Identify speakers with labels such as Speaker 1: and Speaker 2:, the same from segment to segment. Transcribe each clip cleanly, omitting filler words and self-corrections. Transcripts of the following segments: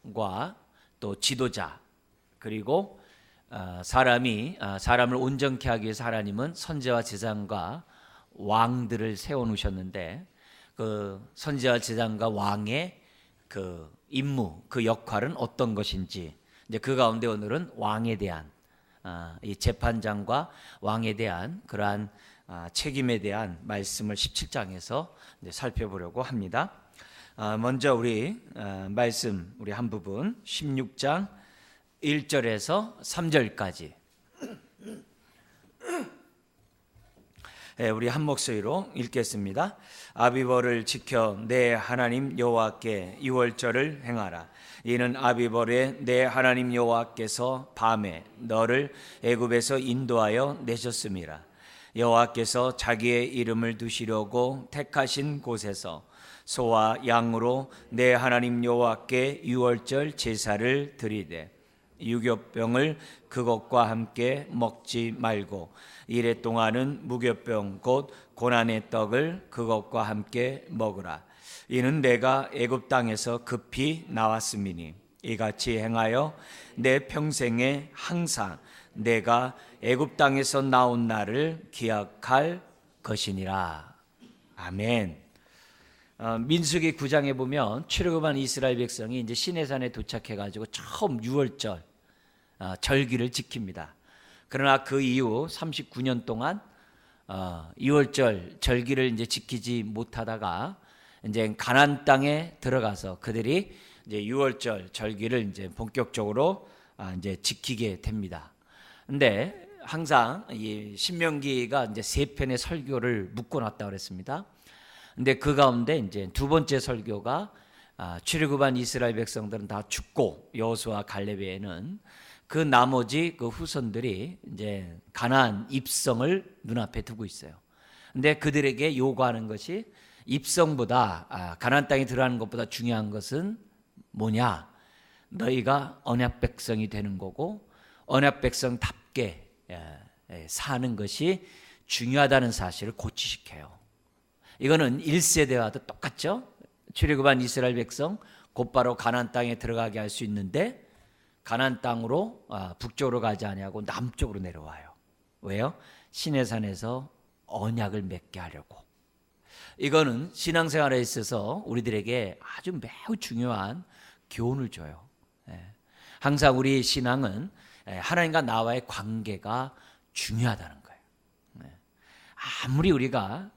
Speaker 1: 제사장과 또 지도자, 그리고 사람을 온전케 하기 위해서 하나님은 선지자와 제사장과 왕들을 세워놓으셨는데, 그 선지자와 제사장과 왕의 그 임무, 그 역할은 어떤 것인지, 이제 그 가운데 오늘은 왕에 대한 이 재판장과 왕에 대한 그러한 책임에 대한 말씀을 17장에서 이제 살펴보려고 합니다. 먼저 우리 말씀 우리 한 부분 16장 1절에서 3절까지 우리 한 목소리로 읽겠습니다. 아비벌을 지켜 내 하나님 여호와께 유월절을 행하라. 이는 아비벌에 내 하나님 여호와께서 밤에 너를 애굽에서 인도하여 내셨음이라. 여호와께서 자기의 이름을 두시려고 택하신 곳에서 소와 양으로 내 하나님 여호와께 유월절 제사를 드리되 유교병을 그것과 함께 먹지 말고 이레 동안은 무교병 곧 고난의 떡을 그것과 함께 먹으라. 이는 내가 애굽 땅에서 급히 나왔음이니 이같이 행하여 내 평생에 항상 내가 애굽 땅에서 나온 날을 기억할 것이니라. 아멘. 민수기 9장에 보면 출애굽한 이스라엘 백성이 이제 시내산에 도착해가지고 처음 유월절 절기를 지킵니다. 그러나 그 이후 39년 동안 유월절 절기를 이제 지키지 못하다가 이제 가나안 땅에 들어가서 그들이 이제 유월절 절기를 이제 본격적으로 이제 지키게 됩니다. 근데 항상 이 신명기가 이제 세 편의 설교를 묶어놨다 그랬습니다. 근데 그 가운데 이제 두 번째 설교가 출애굽한 이스라엘 백성들은 다 죽고 여호수아 갈렙에는 그 나머지 그 후손들이 이제 가나안 입성을 눈앞에 두고 있어요. 근데 그들에게 요구하는 것이 입성보다 가나안 땅에 들어가는 것보다 중요한 것은 뭐냐? 너희가 언약 백성이 되는 거고 언약 백성답게 사는 것이 중요하다는 사실을 고취시켜요. 이거는 1세대와도 똑같죠. 출애굽한 이스라엘 백성 곧바로 가나안 땅에 들어가게 할 수 있는데 가나안 땅으로 북쪽으로 가지 아니하고 남쪽으로 내려와요. 왜요? 시내산에서 언약을 맺게 하려고. 이거는 신앙생활에 있어서 우리들에게 아주 매우 중요한 교훈을 줘요. 항상 우리 신앙은 하나님과 나와의 관계가 중요하다는 거예요. 아무리 우리가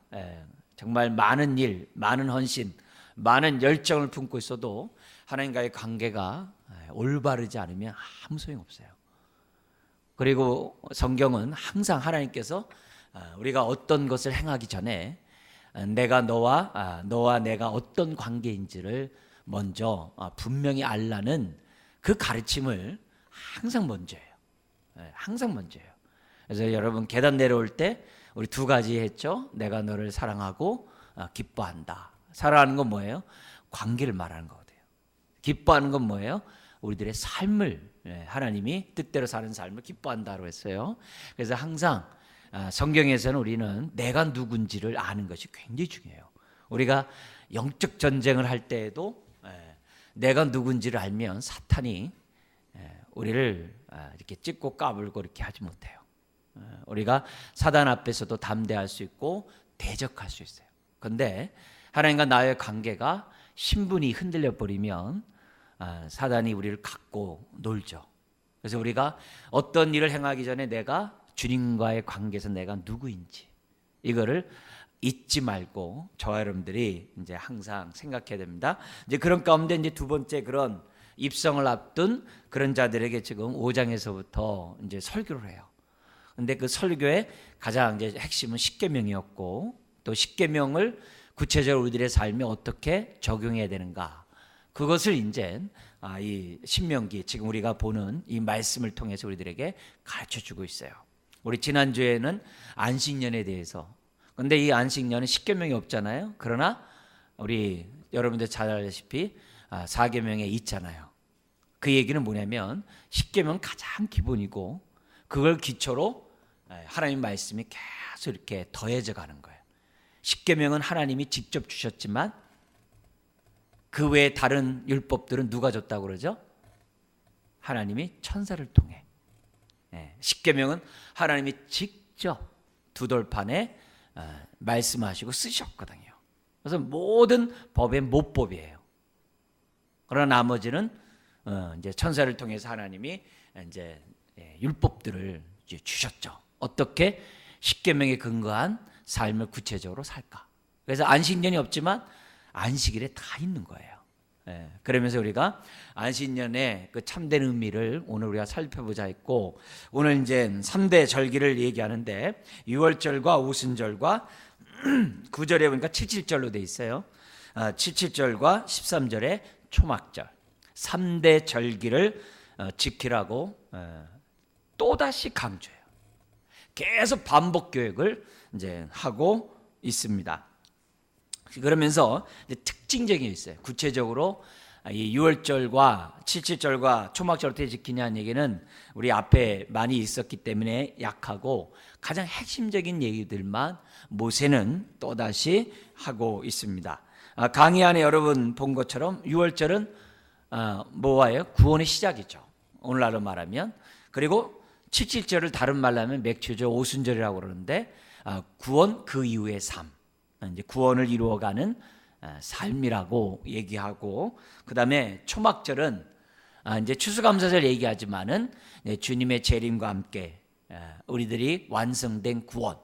Speaker 1: 정말 많은 일, 많은 헌신, 많은 열정을 품고 있어도 하나님과의 관계가 올바르지 않으면 아무 소용없어요. 그리고 성경은 항상 하나님께서 우리가 어떤 것을 행하기 전에 내가 너와 내가 어떤 관계인지를 먼저 분명히 알라는 그 가르침을 항상 먼저 해요. 항상 먼저 해요. 그래서 여러분 계단 내려올 때 우리 두 가지 했죠. 내가 너를 사랑하고 기뻐한다. 사랑하는 건 뭐예요? 관계를 말하는 거거든요. 기뻐하는 건 뭐예요? 우리들의 삶을 하나님이 뜻대로 사는 삶을 기뻐한다고 했어요. 그래서 항상 성경에서는 우리는 내가 누군지를 아는 것이 굉장히 중요해요. 우리가 영적 전쟁을 할 때에도 내가 누군지를 알면 사탄이 우리를 이렇게 찢고 까불고 이렇게 하지 못해요. 우리가 사단 앞에서도 담대할 수 있고 대적할 수 있어요. 그런데 하나님과 나의 관계가 신분이 흔들려 버리면 사단이 우리를 갖고 놀죠. 그래서 우리가 어떤 일을 행하기 전에 내가 주님과의 관계에서 내가 누구인지 이거를 잊지 말고 저와 여러분들이 이제 항상 생각해야 됩니다. 이제 그런 가운데 이제 두 번째 그런 입성을 앞둔 그런 자들에게 지금 5장에서부터 이제 설교를 해요. 근데 그 설교의 가장 이제 핵심은 십계명이었고 또 십계명을 구체적으로 우리들의 삶에 어떻게 적용해야 되는가 그것을 이제 이 신명기 지금 우리가 보는 이 말씀을 통해서 우리들에게 가르쳐주고 있어요. 우리 지난주에는 안식년에 대해서 근데 이 안식년은 십계명이 없잖아요. 그러나 우리 여러분들 잘 알다시피 사계명에 있잖아요. 그 얘기는 뭐냐면 십계명은 가장 기본이고 그걸 기초로 하나님 말씀이 계속 이렇게 더해져 가는 거예요. 십계명은 하나님이 직접 주셨지만 그 외에 다른 율법들은 누가 줬다고 그러죠? 하나님이 천사를 통해. 십계명은 하나님이 직접 두 돌판에 말씀하시고 쓰셨거든요. 그래서 모든 법의 모법이에요. 그러나 나머지는 이제 천사를 통해서 하나님이 이제 율법들을 이제 주셨죠. 어떻게 십계명에 근거한 삶을 구체적으로 살까? 그래서 안식년이 없지만 안식일에 다 있는 거예요. 그러면서 우리가 안식년의 그 참된 의미를 오늘 우리가 살펴보자 했고, 오늘 이제 3대 절기를 얘기하는데 6월절과 오순절과 9절에 보니까 77절로 돼 있어요. 77절과 13절에 초막절 3대 절기를 지키라고 또다시 강조해요. 계속 반복 교육을 이제 하고 있습니다. 그러면서 이제 특징적인 게 있어요. 구체적으로 이 6월절과 77절과 초막절 어떻게 지키냐는 얘기는 우리 앞에 많이 있었기 때문에 약하고, 가장 핵심적인 얘기들만 모세는 또다시 하고 있습니다. 강의 안에 여러분 본 것처럼 6월절은 뭐예요? 구원의 시작이죠, 오늘날로 말하면. 그리고 77절을 다른 말로 하면 맥추죠, 오순절이라고 그러는데 구원 그 이후의 삶, 이제 구원을 이루어가는 삶이라고 얘기하고, 그 다음에 초막절은 이제 추수감사절 얘기하지만은 주님의 재림과 함께 우리들이 완성된 구원,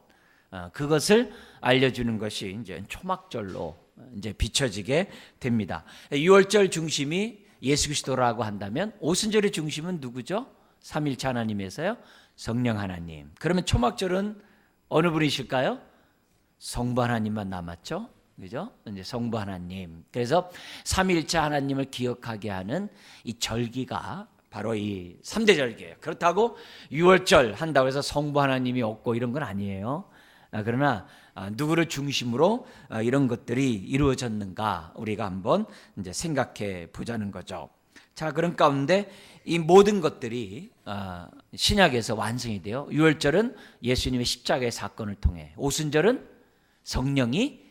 Speaker 1: 그것을 알려주는 것이 이제 초막절로 이제 비춰지게 됩니다. 6월절 중심이 예수 그리스도라고 한다면 오순절의 중심은 누구죠? 삼일체 하나님에서요, 성령 하나님. 그러면 초막절은 어느 분이실까요? 성부 하나님만 남았죠, 그죠? 이제 성부 하나님. 그래서 삼일체 하나님을 기억하게 하는 이 절기가 바로 이 3대 절기예요. 그렇다고 6월절 한다고 해서 성부 하나님이 없고 이런 건 아니에요. 그러나 누구를 중심으로 이런 것들이 이루어졌는가 우리가 한번 이제 생각해 보자는 거죠. 자, 그런 가운데 이 모든 것들이 신약에서 완성이 돼요. 6월절은 예수님의 십자가의 사건을 통해, 오순절은 성령이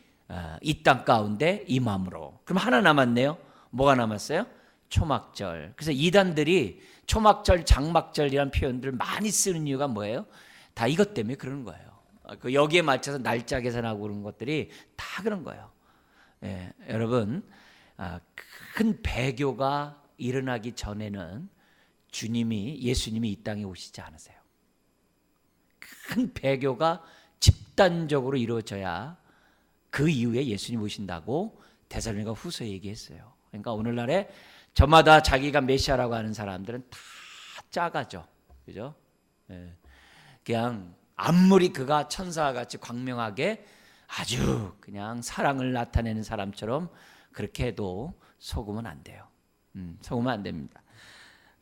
Speaker 1: 이 땅 가운데 임함으로. 그럼 하나 남았네요. 뭐가 남았어요? 초막절. 그래서 이단들이 초막절, 장막절이라는 표현들을 많이 쓰는 이유가 뭐예요? 다 이것 때문에 그러는 거예요. 여기에 맞춰서 날짜 계산하고 그런 것들이 다 그런 거예요. 여러분, 큰 배교가 일어나기 전에는 예수님이 이 땅에 오시지 않으세요. 큰 배교가 집단적으로 이루어져야 그 이후에 예수님 오신다고 데살로니가 후서에 얘기했어요. 그러니까 오늘날에 저마다 자기가 메시아라고 하는 사람들은 다 짜가죠, 그죠? 그냥 아무리 그가 천사와 같이 광명하게 아주 그냥 사랑을 나타내는 사람처럼 그렇게 해도 속으면 안 돼요. 속으면 안 됩니다.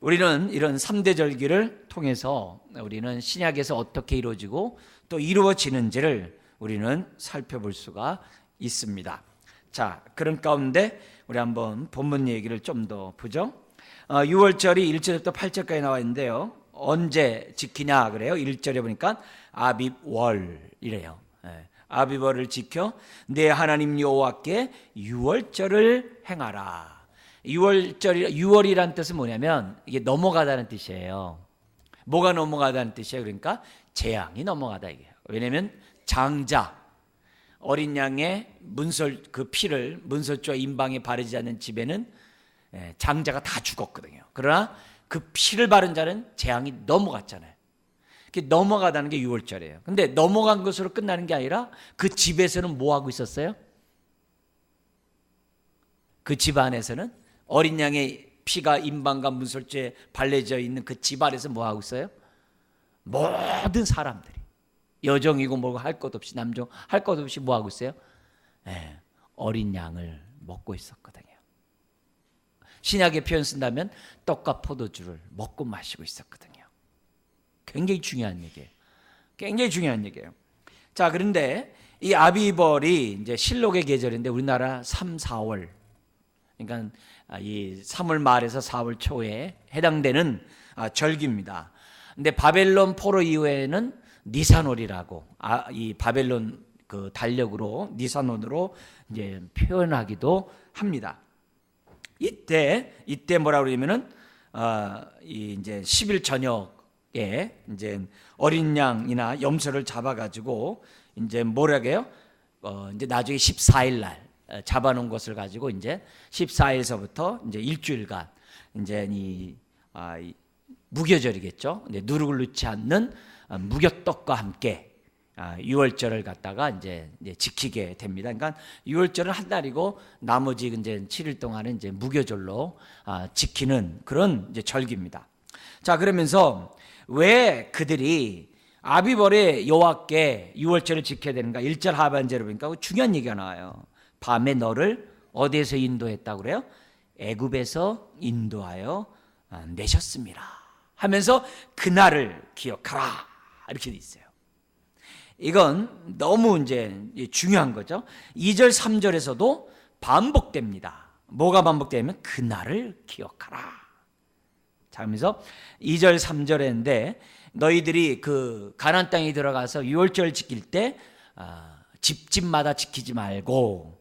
Speaker 1: 우리는 이런 3대 절기를 통해서 우리는 신약에서 어떻게 이루어지고 또 이루어지는지를 우리는 살펴볼 수가 있습니다. 자, 그런 가운데 우리 한번 본문 얘기를 좀 더 보죠. 6월절이 1절부터 8절까지 나와 있는데요. 언제 지키냐 그래요? 1절에 보니까 아빕월이래요. 아빕월을 지켜 내 하나님 여호와께 6월절을 행하라. 6월이란 뜻은 뭐냐면 이게 넘어가다는 뜻이에요. 뭐가 넘어가다는 뜻이에요? 그러니까 재앙이 넘어가다 이게요. 왜냐하면 장자, 어린 양의 문설 그 피를 문설주와 임방에 바르지 않는 집에는 장자가 다 죽었거든요. 그러나 그 피를 바른 자는 재앙이 넘어갔잖아요. 넘어가다는 게 6월절이에요. 근데 넘어간 것으로 끝나는 게 아니라 그 집에서는 뭐 하고 있었어요? 그 집 안에서는 어린 양의 피가 임방과 문설주에 발려져 있는 그 집 안에서 뭐 하고 있어요? 모든 사람들이 여종이고 뭐고 할 것 없이 남종 할 것 없이 뭐 하고 있어요? 어린 양을 먹고 있었거든요. 신약의 표현 쓴다면 떡과 포도주를 먹고 마시고 있었거든요. 굉장히 중요한 얘기예요. 굉장히 중요한 얘기예요. 자, 그런데 이 아비벌이 이제 실록의 계절인데 우리나라 3, 4월, 그러니까 이 3월 말에서 4월 초에 해당되는 절기입니다. 근데 바벨론 포로 이후에는 니산월이라고 이 바벨론 그 달력으로 니산월으로 이제 표현하기도 합니다. 이때 뭐라 그러냐면은 이제 10일 저녁에 이제 어린 양이나 염소를 잡아가지고 이제 뭐라게요? 이제 나중에 14일 날 잡아놓은 것을 가지고 이제 14일서부터 이제 일주일간 이제 이 무교절이겠죠. 이제 누룩을 넣지 않는 무교떡과 함께 유월절을 갖다가 이제 지키게 됩니다. 그러니까 유월절은 한 달이고 나머지 이제 7일 동안은 이제 무교절로 지키는 그런 이제 절기입니다. 자, 그러면서 왜 그들이 아비벌의 여호와께 유월절을 지켜야 되는가? 1절 하반절을 보니까 중요한 얘기가 나와요. 밤에 너를 어디에서 인도했다고 그래요? 애굽에서 인도하여 내셨습니다 하면서 그날을 기억하라 이렇게 돼 있어요. 이건 너무 이제 중요한 거죠. 2절 3절에서도 반복됩니다. 뭐가 반복되면 그날을 기억하라. 자, 그러면서 2절 3절에 했는데 너희들이 그 가나안 땅에 들어가서 유월절 지킬 때 집집마다 지키지 말고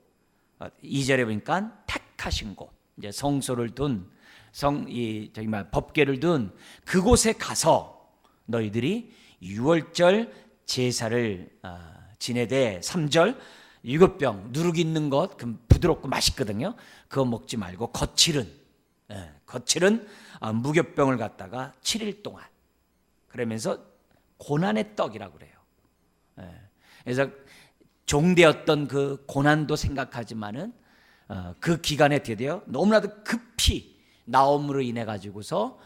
Speaker 1: 2절에 보니까 택하신 곳, 이제 성소를 둔 법궤를 둔 그곳에 가서 너희들이 유월절 제사를 지내되 3절 7병 누룩 있는 것 부드럽고 맛있거든요. 그거 먹지 말고 거칠은 무교병을 갖다가 7일 동안 그러면서 고난의 떡이라고 그래요. 그래서 종되었던 그 고난도 생각하지만은 그 기간에 드디어 너무나도 급히 나옴으로 인해 가지고서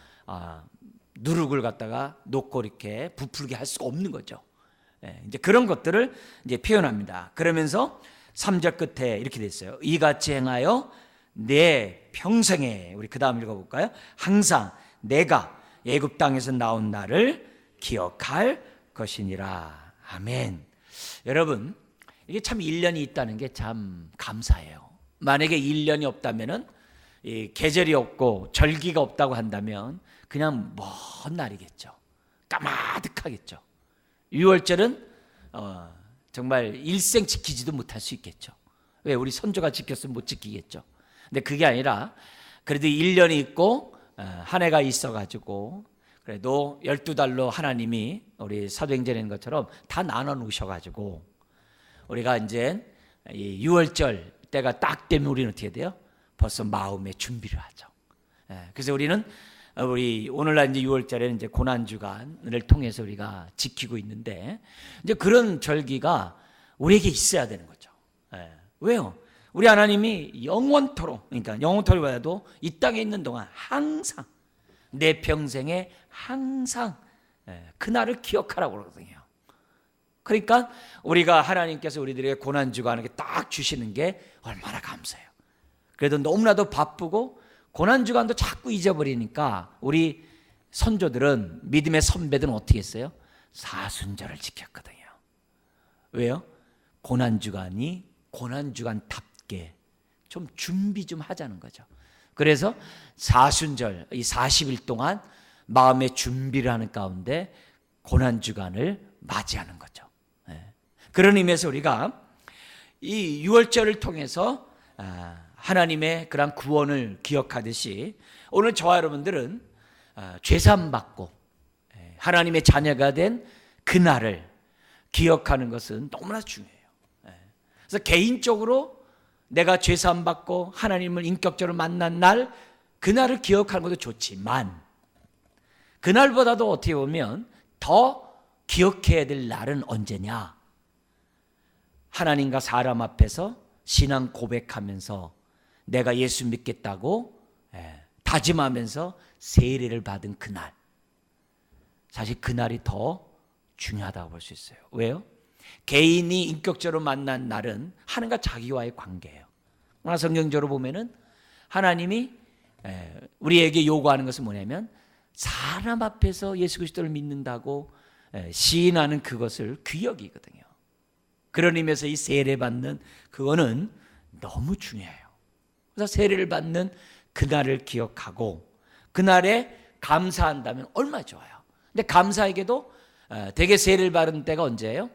Speaker 1: 누룩을 갖다가 놓고 이렇게 부풀게 할 수가 없는 거죠. 이제 그런 것들을 이제 표현합니다. 그러면서 3절 끝에 이렇게 됐어요. 이같이 행하여 내 평생에, 우리 그 다음 읽어볼까요? 항상 내가 애굽 땅에서 나온 날을 기억할 것이니라. 아멘. 여러분, 이게 참 1년이 있다는 게 참 감사해요. 만약에 1년이 없다면은 이 계절이 없고 절기가 없다고 한다면 그냥 먼 날이겠죠. 까마득하겠죠. 6월절은 정말 일생 지키지도 못할 수 있겠죠. 왜? 우리 선조가 지켰으면 못 지키겠죠. 근데 그게 아니라 그래도 1년이 있고 한 해가 있어가지고 그래도 12달로 하나님이 우리 사도행전에 있는 것처럼 다 나눠 놓으셔가지고 우리가 이제 6월절 때가 딱 되면 우리는 어떻게 돼요? 벌써 마음의 준비를 하죠. 그래서 우리는 오늘날 이제 6월절에는 이제 고난주간을 통해서 우리가 지키고 있는데 이제 그런 절기가 우리에게 있어야 되는 거죠. 왜요? 우리 하나님이 영원토록, 그러니까 영원토록이라도 이 땅에 있는 동안 항상 내 평생에 항상 그날을 기억하라고 그러거든요. 그러니까 우리가 하나님께서 우리들에게 고난주간을 딱 주시는 게 얼마나 감사해요. 그래도 너무나도 바쁘고 고난주간도 자꾸 잊어버리니까 우리 선조들은, 믿음의 선배들은 어떻게 했어요? 사순절을 지켰거든요. 왜요? 고난주간이 고난주간답게 좀 준비 좀 하자는 거죠. 그래서 사순절, 이 40일 동안 마음의 준비를 하는 가운데 고난주간을 맞이하는 거죠. 그런 의미에서 우리가 이 6월절을 통해서 하나님의 그런 구원을 기억하듯이 오늘 저와 여러분들은 죄사함 받고 하나님의 자녀가 된 그날을 기억하는 것은 너무나 중요해요. 그래서 개인적으로 내가 죄사함 받고 하나님을 인격적으로 만난 날, 그날을 기억하는 것도 좋지만 그날보다도 어떻게 보면 더 기억해야 될 날은 언제냐? 하나님과 사람 앞에서 신앙 고백하면서 내가 예수 믿겠다고 다짐하면서 세례를 받은 그날, 사실 그날이 더 중요하다고 볼 수 있어요. 왜요? 개인이 인격적으로 만난 날은 하나님과 자기와의 관계예요. 그러나 성경적으로 보면은 하나님이 우리에게 요구하는 것은 뭐냐면 사람 앞에서 예수 그리스도를 믿는다고 시인하는 그것을 귀여기거든요. 그런 의미에서 이 세례 받는 그거는 너무 중요해요. 그래서 세례를 받는 그날을 기억하고 그날에 감사한다면 얼마나 좋아요. 근데 감사에게도 대개 세례를 받은 때가 언제예요?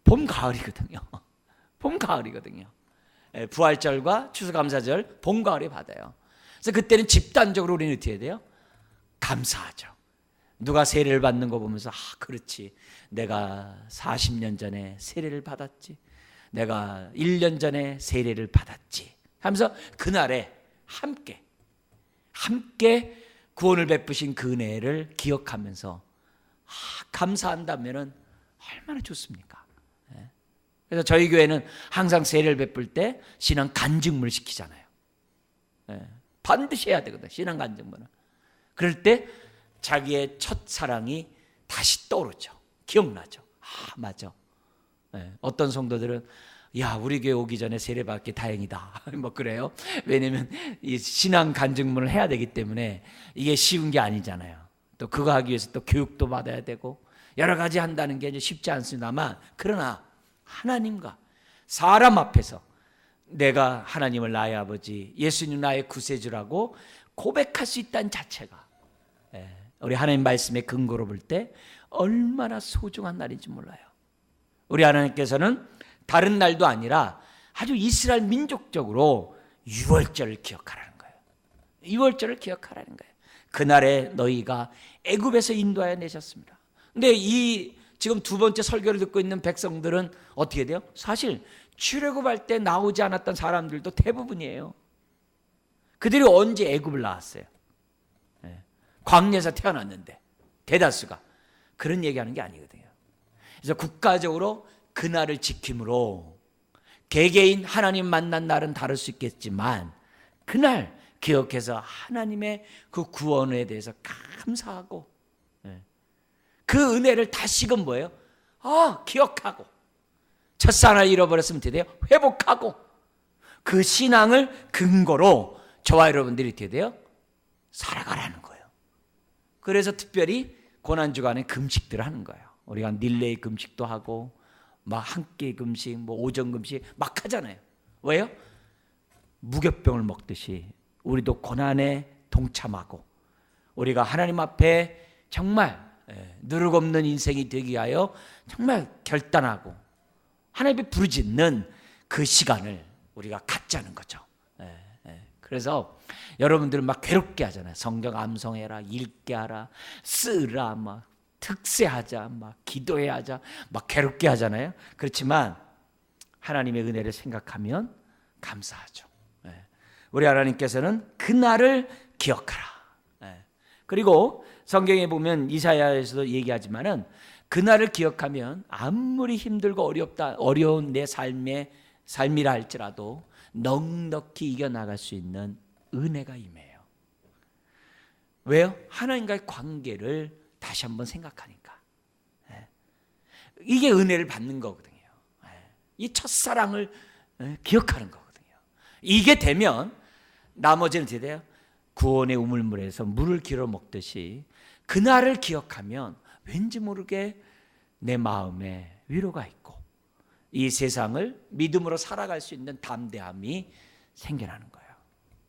Speaker 1: 봄, 가을이거든요. 봄, 가을이거든요. 부활절과 추수감사절 봄 가을에 받아요. 그래서 그때는 집단적으로 우리는 어떻게 해야 돼요? 감사하죠. 누가 세례를 받는 거 보면서 그렇지, 내가 40년 전에 세례를 받았지, 내가 1년 전에 세례를 받았지 하면서 그날에 함께 구원을 베푸신 그 은혜를 기억하면서 감사한다면 얼마나 좋습니까? 그래서 저희 교회는 항상 세례를 베풀 때 신앙 간증문을 시키잖아요. 반드시 해야 되거든, 신앙 간증문은. 그럴 때 자기의 첫사랑이 다시 떠오르죠. 기억나죠. 맞아. 어떤 성도들은 야, 우리 교회 오기 전에 세례 받기 다행이다 뭐 그래요. 왜냐면 이 신앙 간증문을 해야 되기 때문에 이게 쉬운 게 아니잖아요. 또 그거 하기 위해서 또 교육도 받아야 되고 여러 가지 한다는 게 이제 쉽지 않습니다만, 그러나 하나님과 사람 앞에서 내가 하나님을 나의 아버지, 예수님 나의 구세주라고 고백할 수 있다는 자체가 우리 하나님 말씀의 근거로 볼 때 얼마나 소중한 날인지 몰라요. 우리 하나님께서는 다른 날도 아니라 아주 이스라엘 민족적으로 유월절을 기억하라는 거예요. 유월절을 기억하라는 거예요. 그날에 너희가 애굽에서 인도하여 내셨습니다. 근데 이 지금 두 번째 설교를 듣고 있는 백성들은 어떻게 돼요? 사실 출애굽할 때 나오지 않았던 사람들도 대부분이에요. 그들이 언제 애굽을 나왔어요? 광야에서 태어났는데 대다수가. 그런 얘기하는 게 아니거든요. 그래서 국가적으로 그날을 지킴으로 개개인 하나님 만난 날은 다를 수 있겠지만 그날 기억해서 하나님의 그 구원에 대해서 감사하고 그 은혜를 다시금 뭐예요? 기억하고, 첫사랑을 잃어버렸으면 어떻게 돼요? 회복하고, 그 신앙을 근거로 저와 여러분들이 어떻게 돼요? 살아가라는 거예요. 그래서 특별히 고난주간에 금식들을 하는 거예요. 우리가 닐레이 금식도 하고 막 한 끼 금식, 뭐 오전 금식 막 하잖아요. 왜요? 무교병을 먹듯이 우리도 고난에 동참하고 우리가 하나님 앞에 정말 누룩 없는 인생이 되기 위하여 정말 결단하고 하나님께 부르짖는 그 시간을 우리가 갖자는 거죠. 그래서 여러분들은 막 괴롭게 하잖아요. 성경 암송해라, 읽게 하라, 쓰라, 막 특세하자, 막 기도해야 하자, 막 괴롭게 하잖아요. 그렇지만 하나님의 은혜를 생각하면 감사하죠. 우리 하나님께서는 그날을 기억하라. 그리고 성경에 보면 이사야에서도 얘기하지만은 그날을 기억하면 아무리 힘들고 어려운 내 삶이라 할지라도 넉넉히 이겨나갈 수 있는 은혜가 임해요. 왜요? 하나님과의 관계를 다시 한번 생각하니까. 이게 은혜를 받는 거거든요. 이 첫사랑을 기억하는 거거든요. 이게 되면 나머지는 어떻게 돼요? 구원의 우물물에서 물을 길어 먹듯이 그날을 기억하면 왠지 모르게 내 마음에 위로가 있고 이 세상을 믿음으로 살아갈 수 있는 담대함이 생겨나는 거예요.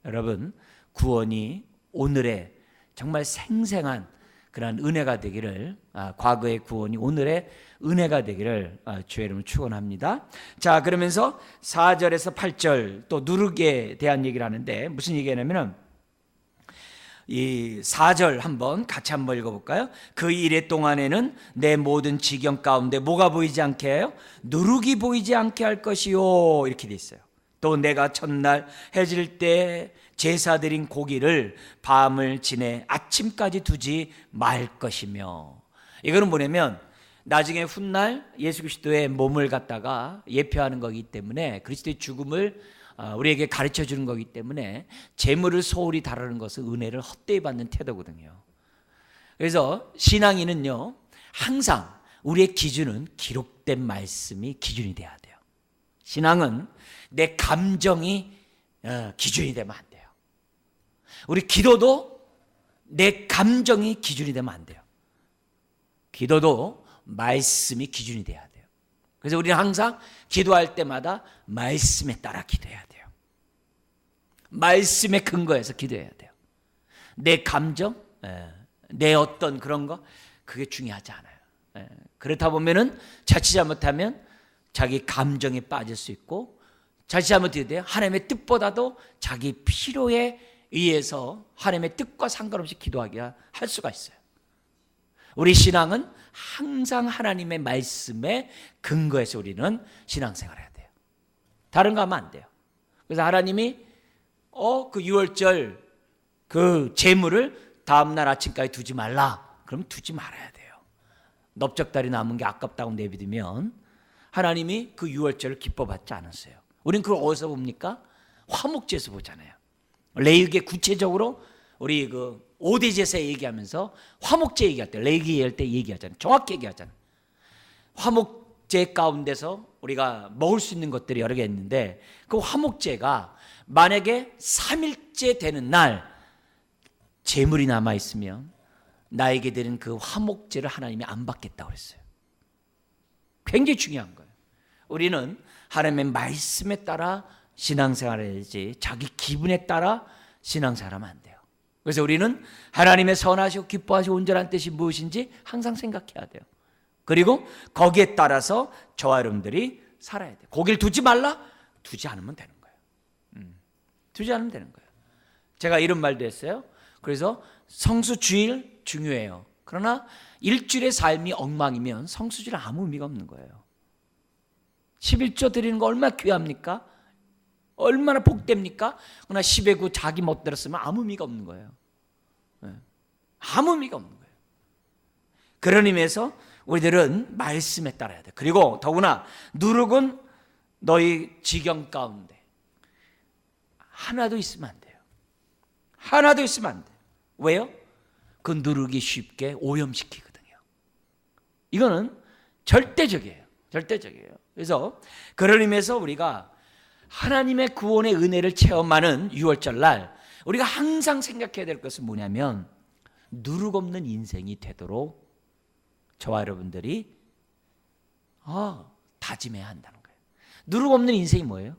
Speaker 1: 여러분, 구원이 오늘의 정말 생생한 그런 은혜가 되기를, 과거의 구원이 오늘의 은혜가 되기를 주의 이름으로 축원합니다. 자, 그러면서 4절에서 8절 또 누룩에 대한 얘기를 하는데 무슨 얘기냐면은 이 4절 같이 한번 읽어볼까요? 그 이래 동안에는 내 모든 지경 가운데 뭐가 보이지 않게 해요? 누룩이 보이지 않게 할 것이요, 이렇게 돼 있어요. 또 내가 첫날 해질 때 제사 드린 고기를 밤을 지내 아침까지 두지 말 것이며, 이거는 뭐냐면 나중에 훗날 예수 그리스도의 몸을 갖다가 예표하는 거기 때문에 그리스도의 죽음을 우리에게 가르쳐 주는 거기 때문에 재물을 소홀히 다루는 것은 은혜를 헛되이 받는 태도거든요. 그래서 신앙인은요, 항상 우리의 기준은 기록된 말씀이 기준이 돼야 돼요. 신앙은 내 감정이 기준이 되면 안 돼요. 우리 기도도 내 감정이 기준이 되면 안 돼요. 기도도 말씀이 기준이 돼야 돼요. 그래서 우리는 항상 기도할 때마다 말씀에 따라 기도해야 돼요. 말씀에 근거해서 기도해야 돼요. 내 감정, 내 어떤 그런 거, 그게 중요하지 않아요. 그렇다 보면은 자칫 잘못하면 자기 감정에 빠질 수 있고 다시 한번 어떻게 돼요? 하나님의 뜻보다도 자기 필요에 의해서 하나님의 뜻과 상관없이 기도하게 할 수가 있어요. 우리 신앙은 항상 하나님의 말씀에 근거해서 우리는 신앙생활을 해야 돼요. 다른 거 하면 안 돼요. 그래서 하나님이 그 유월절 그 재물을 다음날 아침까지 두지 말라. 그럼 두지 말아야 돼요. 넓적다리 남은 게 아깝다고 내비두면 하나님이 그 유월절을 기뻐받지 않았어요. 우린 그걸 어디서 봅니까? 화목제에서 보잖아요. 레위기에 구체적으로 우리 그 5대 제사 얘기하면서 화목제 얘기할 때, 레위기 얘기할 때 얘기하잖아요. 정확히 얘기하잖아요. 화목제 가운데서 우리가 먹을 수 있는 것들이 여러 개 있는데 그 화목제가 만약에 3일째 되는 날 재물이 남아있으면 나에게 드린 그 화목제를 하나님이 안 받겠다고 그랬어요. 굉장히 중요한 거예요. 우리는 하나님의 말씀에 따라 신앙생활을 해야지 자기 기분에 따라 신앙생활하면 안 돼요. 그래서 우리는 하나님의 선하시고 기뻐하시고 온전한 뜻이 무엇인지 항상 생각해야 돼요. 그리고 거기에 따라서 저와 여러분들이 살아야 돼요. 거길 두지 말라? 두지 않으면 되는 거예요. 두지 않으면 되는 거예요. 제가 이런 말도 했어요. 그래서 성수주일 중요해요. 그러나 일주일의 삶이 엉망이면 성수주일 아무 의미가 없는 거예요. 11조 드리는 거 얼마나 귀합니까? 얼마나 복됩니까? 그러나 10의 9 자기 멋대로 쓰면 아무 의미가 없는 거예요. 아무 의미가 없는 거예요. 그런 의미에서 우리들은 말씀에 따라야 돼. 그리고 더구나 누룩은 너희 지경 가운데 하나도 있으면 안 돼요. 하나도 있으면 안 돼요. 왜요? 그 누룩이 쉽게 오염시키거든요. 이거는 절대적이에요. 절대적이에요. 그래서 그런 의미에서 우리가 하나님의 구원의 은혜를 체험하는 6월절 날 우리가 항상 생각해야 될 것은 뭐냐면 누룩 없는 인생이 되도록 저와 여러분들이 다짐해야 한다는 거예요. 누룩 없는 인생이 뭐예요?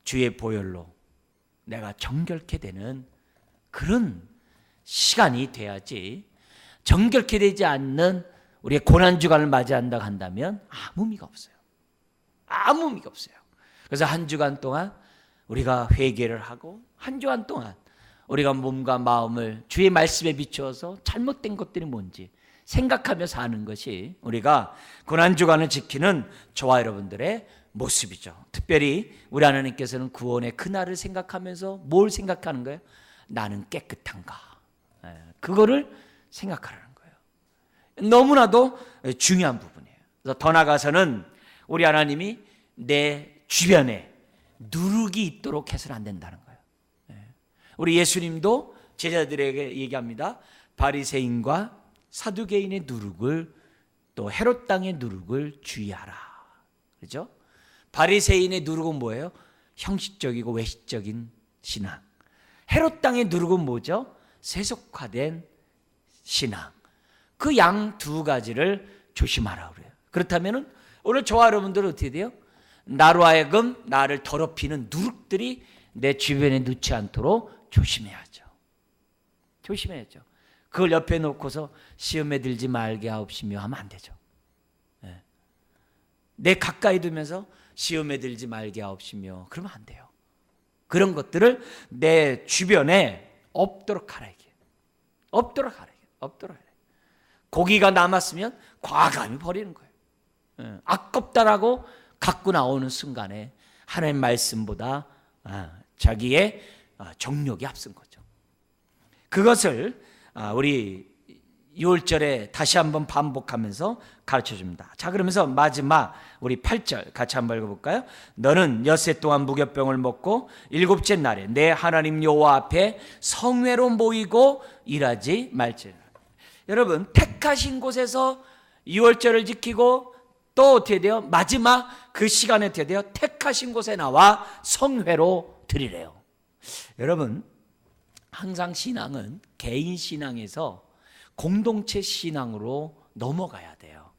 Speaker 1: 주의 보혈로 내가 정결케 되는 그런 시간이 돼야지, 정결케 되지 않는 우리의 고난주간을 맞이한다고 한다면 아무 의미가 없어요. 아무 의미가 없어요. 그래서 한 주간 동안 우리가 회개를 하고 한 주간 동안 우리가 몸과 마음을 주의 말씀에 비추어서 잘못된 것들이 뭔지 생각하며 사는 것이 우리가 고난주간을 지키는 저와 여러분들의 모습이죠. 특별히 우리 하나님께서는 구원의 그날을 생각하면서 뭘 생각하는 거예요? 나는 깨끗한가? 그거를 생각하라는 거예요. 너무나도 중요한 부분이에요. 그래서 더 나아가서는 우리 하나님이 내 주변에 누룩이 있도록 해서는 안 된다는 거예요. 우리 예수님도 제자들에게 얘기합니다. 바리새인과 사두개인의 누룩을, 또 헤롯 땅의 누룩을 주의하라. 그렇죠? 바리새인의 누룩은 뭐예요? 형식적이고 외식적인 신앙. 헤롯 땅의 누룩은 뭐죠? 세속화된 신앙. 그 양 두 가지를 조심하라 그래요. 그렇다면 오늘 저와 여러분들은 어떻게 돼요? 나로 하여금 나를 더럽히는 누룩들이 내 주변에 넣지 않도록 조심해야죠. 조심해야죠. 그걸 옆에 놓고서 시험에 들지 말게 하옵시며 하면 안 되죠. 내 가까이 두면서 시험에 들지 말게 하옵시며 그러면 안 돼요. 그런 것들을 내 주변에 없도록 하라 이게. 없도록 하라 이게. 없도록 하라. 고기가 남았으면 과감히 버리는 거예요. 아깝다라고 갖고 나오는 순간에 하나님 말씀보다 자기의 정욕이 앞선 거죠. 그것을 우리 6월절에 다시 한번 반복하면서 가르쳐줍니다. 자, 그러면서 마지막 우리 8절 같이 한번 읽어볼까요? 너는 엿새 동안 무교병을 먹고 일곱째 날에 내 하나님 여호와 앞에 성회로 모이고 일하지 말지어다. 여러분, 택하신 곳에서 6월절을 지키고 또 어떻게 돼요? 마지막 그 시간에 어떻게 돼요? 택하신 곳에 나와 성회로 드리래요. 여러분, 항상 신앙은 개인 신앙에서 공동체 신앙으로 넘어가야 돼요.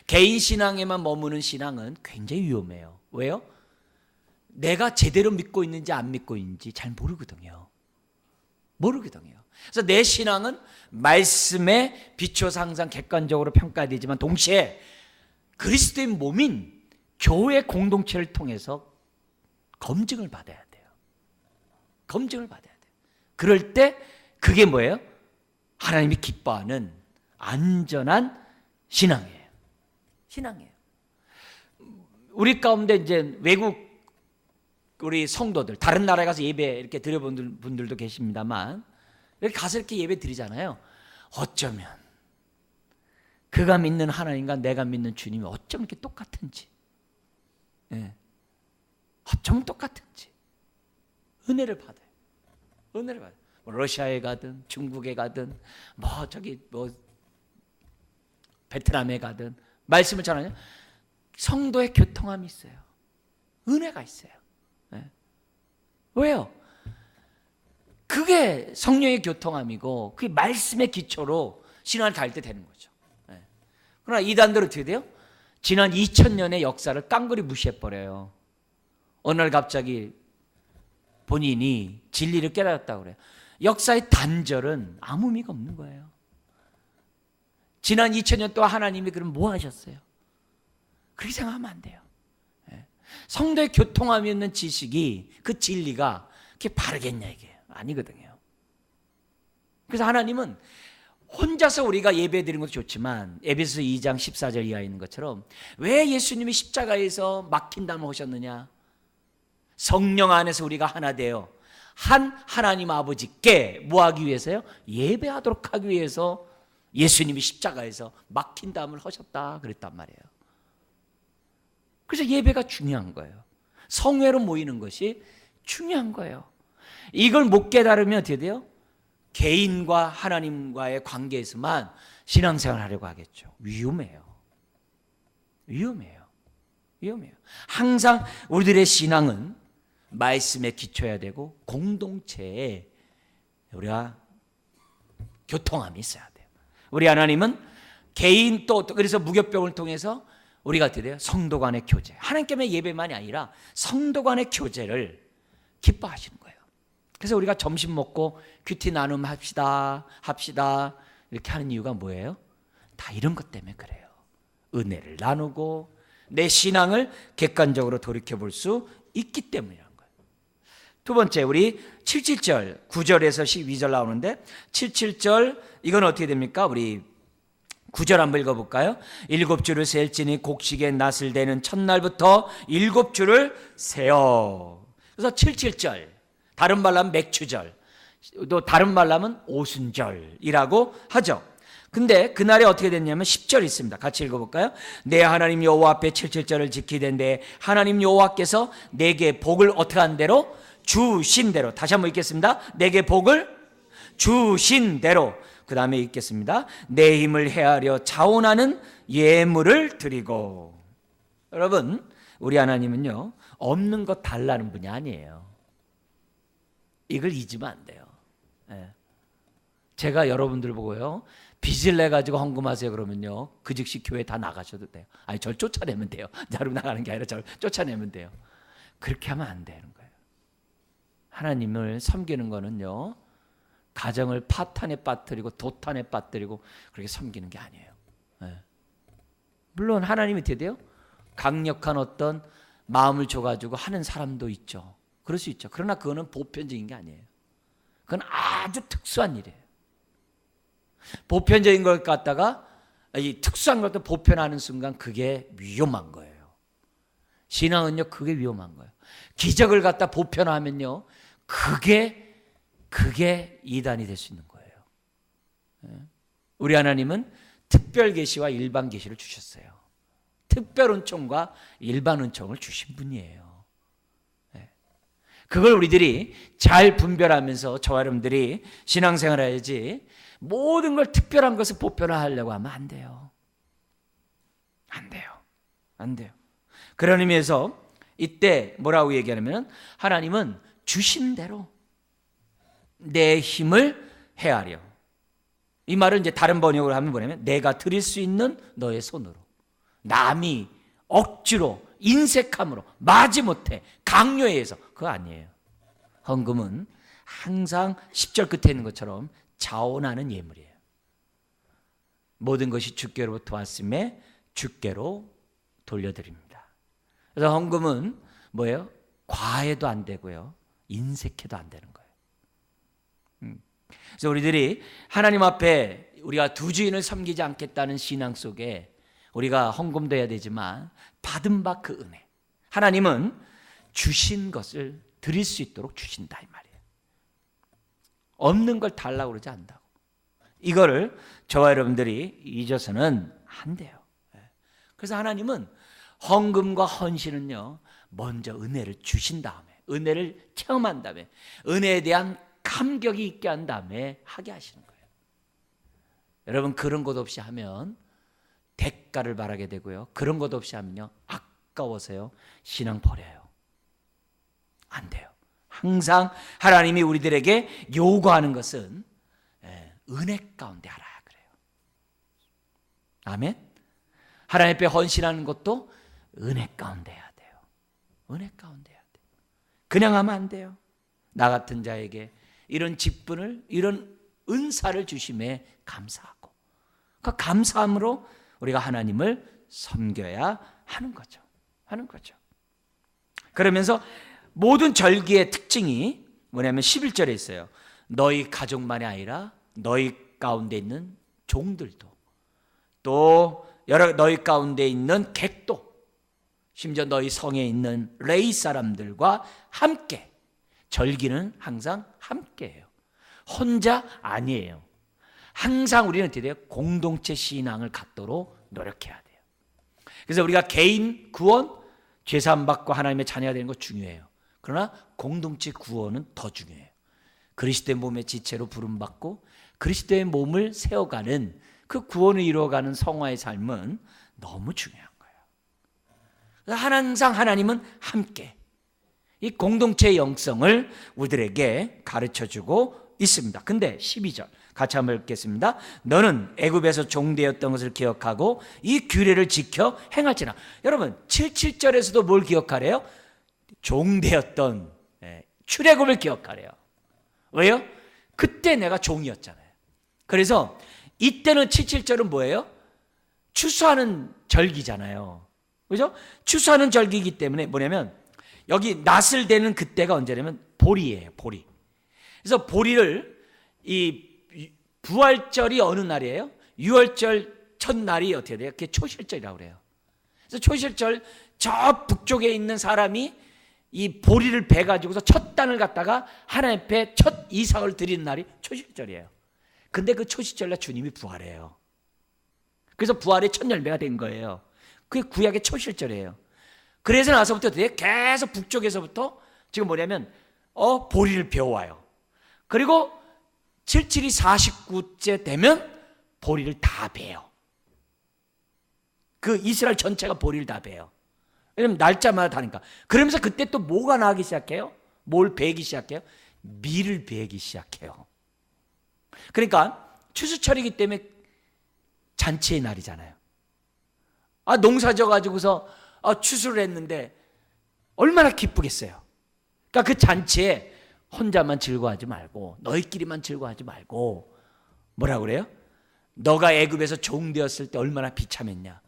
Speaker 1: 개인 신앙에만 머무는 신앙은 굉장히 위험해요. 왜요? 내가 제대로 믿고 있는지 안 믿고 있는지 잘 모르거든요. 그래서 내 신앙은 말씀에 비추어서 항상 객관적으로 평가되지만 동시에 그리스도의 몸인
Speaker 2: 교회 공동체를 통해서 검증을 받아야 돼요. 검증을 받아야 돼요. 그럴 때 그게 뭐예요? 하나님이 기뻐하는 안전한 신앙이에요. 신앙이에요. 우리 가운데 이제 외국 우리 성도들, 다른 나라에 가서 예배 이렇게 드려본 분들도 계십니다만, 이렇게 가서 이렇게 예배 드리잖아요. 어쩌면 그가 믿는 하나님과 내가 믿는 주님이 어쩜 이렇게 똑같은지, 어쩜 똑같은지 은혜를 받아요. 은혜를 받아요. 뭐 러시아에 가든 중국에 가든 뭐 베트남에 가든 말씀을 전하냐, 성도의 교통함이 있어요. 은혜가 있어요. 왜요? 그게 성령의 교통함이고 그게 말씀의 기초로 신앙을 다닐 때 되는 거죠. 그러나 이단들은 어떻게 돼요? 지난 2000년의 역사를 깡그리 무시해버려요. 어느 날 갑자기 본인이 진리를 깨달았다고 그래요. 역사의 단절은 아무 의미가 없는 거예요. 지난 2000년 동안 하나님이 그럼 뭐 하셨어요? 그렇게 생각하면 안 돼요. 성도의 교통함이 있는 지식이, 그 진리가 그게 바르겠냐 이게 아니거든요. 그래서 하나님은 혼자서 우리가 예배 드리는 것도 좋지만 에베소서 2장 14절 이하에 있는 것처럼 왜 예수님이 십자가에서 막힌 다음에 오셨느냐? 성령 안에서 우리가 하나 되어 한 하나님 아버지께 뭐 하기 위해서요? 예배하도록 하기 위해서 예수님이 십자가에서 막힌 다음을 하셨다 그랬단 말이에요. 그래서 예배가 중요한 거예요. 성회로 모이는 것이 중요한 거예요. 이걸 못 깨달으면 어떻게 돼요? 개인과 하나님과의 관계에서만 신앙생활을 하려고 하겠죠. 위험해요. 위험해요. 위험해요. 항상 우리들의 신앙은 말씀에 기초해야 되고 공동체에 우리가 교통함이 있어야 돼요. 우리 하나님은 개인 또 그래서 무교병을 통해서 우리가 어떻게 돼요? 성도 간의 교제. 하나님께의 예배만이 아니라 성도 간의 교제를 기뻐하시는 거예요. 그래서 우리가 점심 먹고 큐티 나눔 합시다 이렇게 하는 이유가 뭐예요? 다 이런 것 때문에 그래요. 은혜를 나누고 내 신앙을 객관적으로 돌이켜볼 수 있기 때문이라는 거예요. 두 번째, 우리 77절 9절에서 12절 나오는데 77절 이건 어떻게 됩니까? 우리 9절 한번 읽어볼까요? 7주를 셀지니 곡식의 낫을 대는 첫날부터 7주를 세어. 그래서 77절, 다른 말로 하면 맥추절, 또 다른 말로 하면 오순절이라고 하죠. 근데 그날에 어떻게 됐냐면 10절 있습니다. 같이 읽어볼까요? 내 하나님 여호와 앞에 77절을 지키던데 하나님 여호와께서 내게 복을 어떻게 한 대로? 주신 대로. 다시 한번 읽겠습니다. 내게 복을 주신 대로. 그 다음에 읽겠습니다. 내 힘을 헤아려 자원하는 예물을 드리고. 여러분, 우리 하나님은요, 없는 것 달라는 분이 아니에요. 이걸 잊으면 안 돼요. 제가 여러분들 보고요, 빚을 내가지고 헌금하세요 그러면요, 그 즉시 교회 다 나가셔도 돼요. 아니, 절 쫓아내면 돼요. 자로 나가는 게 아니라 절 쫓아내면 돼요. 그렇게 하면 안 되는 거예요. 하나님을 섬기는 거는요, 가정을 파탄에 빠뜨리고 도탄에 빠뜨리고 그렇게 섬기는 게 아니에요. 물론 하나님이 어떻게 돼요? 강력한 어떤 마음을 줘가지고 하는 사람도 있죠. 그럴 수 있죠. 그러나 그거는 보편적인 게 아니에요. 그건 아주 특수한 일이에요. 보편적인 걸 갖다가 이 특수한 것도 보편하는 순간 그게 위험한 거예요. 신앙은요, 그게 위험한 거예요. 기적을 갖다 보편화하면요, 그게 이단이 될 수 있는 거예요. 우리 하나님은 특별 계시와 일반 계시를 주셨어요. 특별 은총과 일반 은총을 주신 분이에요. 그걸 우리들이 잘 분별하면서 저와 여러분들이 신앙생활을 해야지, 모든 걸 특별한 것을 보편화하려고 하면 안 돼요. 안 돼요. 안 돼요. 그런 의미에서 이때 뭐라고 얘기하냐면, 하나님은 주신 대로 내 힘을 헤아려. 이 말은 이제 다른 번역을 하면 뭐냐면, 내가 드릴 수 있는 너의 손으로. 남이 억지로 인색함으로 마지못해 강요에 의해서, 그거 아니에요. 헌금은 항상 10절 끝에 있는 것처럼 자원하는 예물이에요. 모든 것이 주께로부터 왔음에 주께로 돌려드립니다. 그래서 헌금은 뭐예요? 과해도 안 되고요, 인색해도 안 되는 거예요. 그래서 우리들이 하나님 앞에 우리가 두 주인을 섬기지 않겠다는 신앙 속에 우리가 헌금도 해야 되지만 받은 바 그 은혜, 하나님은 주신 것을 드릴 수 있도록 주신다 이 말이에요. 없는 걸 달라고 그러지 않는다고. 이거를 저와 여러분들이 잊어서는 안 돼요. 그래서 하나님은 헌금과 헌신은요, 먼저 은혜를 주신 다음에, 은혜를 체험한 다음에, 은혜에 대한 감격이 있게 한 다음에 하게 하시는 거예요. 여러분, 그런 것 없이 하면 대가를 바라게 되고요, 그런 것 없이 하면요, 아까워서요, 신앙 버려요. 안 돼요. 항상 하나님이 우리들에게 요구하는 것은 은혜 가운데 하라 그래요. 아멘. 하나님 앞에 헌신하는 것도 은혜 가운데 해야 돼요. 은혜 가운데 해야 돼요. 그냥 하면 안 돼요. 나 같은 자에게 이런 직분을, 이런 은사를 주심에 감사하고, 그 감사함으로 우리가 하나님을 섬겨야 하는 거죠. 그러면서 모든 절기의 특징이 뭐냐면 11절에 있어요. 너희 가족만이 아니라 너희 가운데 있는 종들도, 또 너희 가운데 있는 객도, 심지어 너희 성에 있는 레위 사람들과 함께, 절기는 항상 함께해요. 혼자 아니에요. 항상 우리는 어떻게 돼요? 공동체 신앙을 갖도록 노력해야 돼요. 그래서 우리가 개인 구원, 죄사함 받고 하나님의 자녀가 되는 거 중요해요. 그러나 공동체 구원은 더 중요해요. 그리스도의 몸의 지체로 부름받고 그리스도의 몸을 세워가는, 그 구원을 이루어가는 성화의 삶은 너무 중요한 거예요. 항상 하나님은 함께 이 공동체의 영성을 우리들에게 가르쳐주고 있습니다. 근데 12절 같이 한번 읽겠습니다. 너는 애굽에서 종되었던 것을 기억하고 이 규례를 지켜 행할지나. 여러분, 7절에서도 뭘 기억하래요? 종되었던 출애굽을 기억하래요. 왜요? 그때 내가 종이었잖아요. 그래서 이때는 7절은 뭐예요? 추수하는 절기잖아요. 그죠? 추수하는 절기이기 때문에 뭐냐면, 여기 낫을 대는 그때가 언제냐면 보리예요. 보리. 그래서 보리를, 이 부활절이 어느 날이에요? 6월절 첫날이 어떻게 돼요? 그게 초실절이라고 그래요. 그래서 초실절 저 북쪽에 있는 사람이 이 보리를 베 가지고서 첫 단을 갖다가 하나님 앞에 첫 이삭을 드리는 날이 초실절이에요. 근데 그 초실절날 주님이 부활해요. 그래서 부활의 첫 열매가 된 거예요. 그게 구약의 초실절이에요. 그래서 나서부터 계속 북쪽에서부터 지금 뭐냐면 보리를 베어와요. 그리고 77이 49째 되면 보리를 다 베요. 그 이스라엘 전체가 보리를 다 베요. 왜냐면 날짜마다 다니까. 그러면서 그때 또 뭐가 나기 시작해요? 뭘 베기 시작해요? 밀을 베기 시작해요. 그러니까 추수철이기 때문에 잔치의 날이잖아요. 농사 져가지고서 추수를 했는데 얼마나 기쁘겠어요. 그러니까 그 잔치에 혼자만 즐거워하지 말고, 너희끼리만 즐거워하지 말고, 뭐라고 그래요? 너가 애굽에서 종되었을 때 얼마나 비참했냐.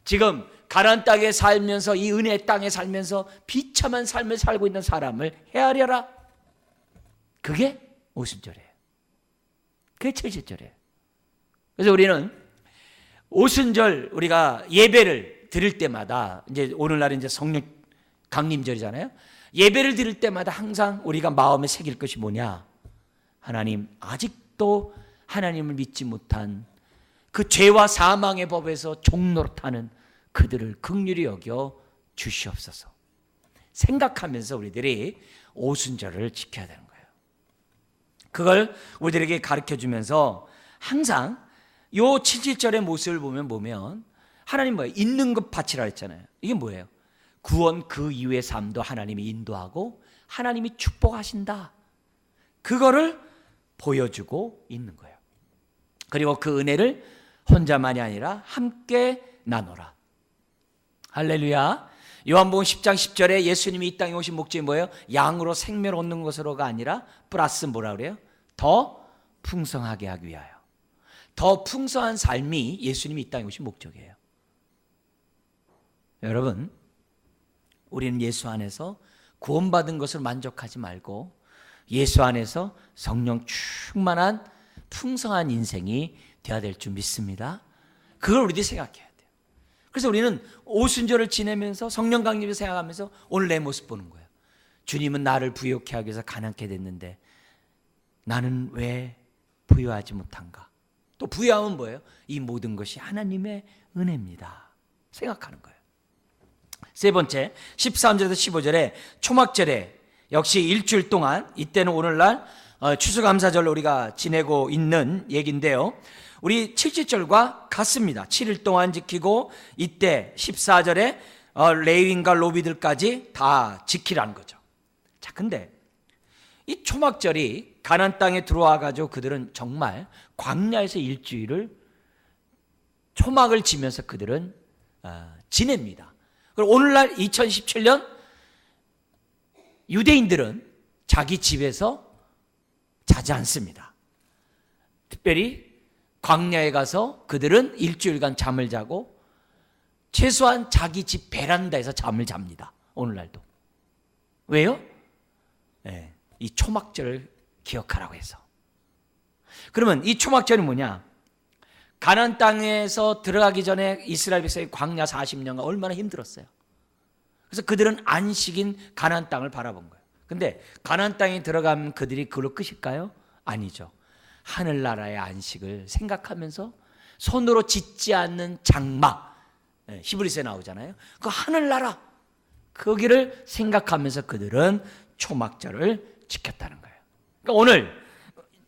Speaker 2: 지금 가나안 땅에 살면서, 이 은혜의 땅에 살면서 비참한 삶을 살고 있는 사람을 헤아려라. 그게 오순절이에요. 그게 7절이에요. 그래서 우리는 오순절, 우리가 예배를 드릴 때마다, 이제 오늘날은 이제 성령 강림절이잖아요. 예배를 드릴 때마다 항상 우리가 마음에 새길 것이 뭐냐? 하나님, 아직도 하나님을 믿지 못한 그 죄와 사망의 법에서 종노릇하는 그들을 긍휼히 여겨 주시옵소서 생각하면서 우리들이 오순절을 지켜야 되는 거예요. 그걸 우리들에게 가르쳐주면서 항상 요 7절의 모습을 보면 하나님 뭐예요? 있는 것 바치라 했잖아요. 이게 뭐예요? 구원 그 이후의 삶도 하나님이 인도하고 하나님이 축복하신다. 그거를 보여주고 있는 거예요. 그리고 그 은혜를 혼자만이 아니라 함께 나누라. 할렐루야. 요한복음 10장 10절에 예수님이 이 땅에 오신 목적이 뭐예요? 양으로 생명을 얻는 것으로가 아니라 플러스 뭐라 그래요? 더 풍성하게 하기 위하여. 더 풍성한 삶이 예수님이 이 땅에 오신 목적이에요. 여러분, 우리는 예수 안에서 구원받은 것을 만족하지 말고 예수 안에서 성령 충만한 풍성한 인생이 되어야 될 줄 믿습니다. 그걸 우리들이 생각해야 돼요. 그래서 우리는 오순절을 지내면서 성령 강림을 생각하면서 오늘 내 모습 보는 거예요. 주님은 나를 부유케 하기 위해서 가난케 됐는데 나는 왜 부유하지 못한가? 또 부유하면 뭐예요? 이 모든 것이 하나님의 은혜입니다. 생각하는 거예요. 세 번째, 13절에서 15절에 초막절에 역시 일주일 동안, 이때는 오늘날 추수감사절로 우리가 지내고 있는 얘기인데요. 우리 77절과 같습니다. 7일 동안 지키고 이때 14절에 레위인과 로비들까지 다 지키라는 거죠. 자, 근데 이 초막절이 가나안 땅에 들어와 가지고 그들은 정말 광야에서 일주일을 초막을 지면서 그들은 지냅니다. 그리고 오늘날 2017년 유대인들은 자기 집에서 자지 않습니다. 특별히 광야에 가서 그들은 일주일간 잠을 자고 최소한 자기 집 베란다에서 잠을 잡니다. 오늘날도. 왜요? 네, 이 초막절을 기억하라고 해서. 그러면 이 초막절이 뭐냐? 가나안 땅에서 들어가기 전에 이스라엘 백성이 광야 40년간 얼마나 힘들었어요. 그래서 그들은 안식인 가나안 땅을 바라본 거예요. 근데 가나안 땅에 들어가면 그들이 그걸로 끝일까요? 아니죠. 하늘나라의 안식을 생각하면서 손으로 짓지 않는 장막, 히브리서에 나오잖아요. 그 하늘나라, 거기를 생각하면서 그들은 초막절을 지켰다는 거예요. 그러니까 오늘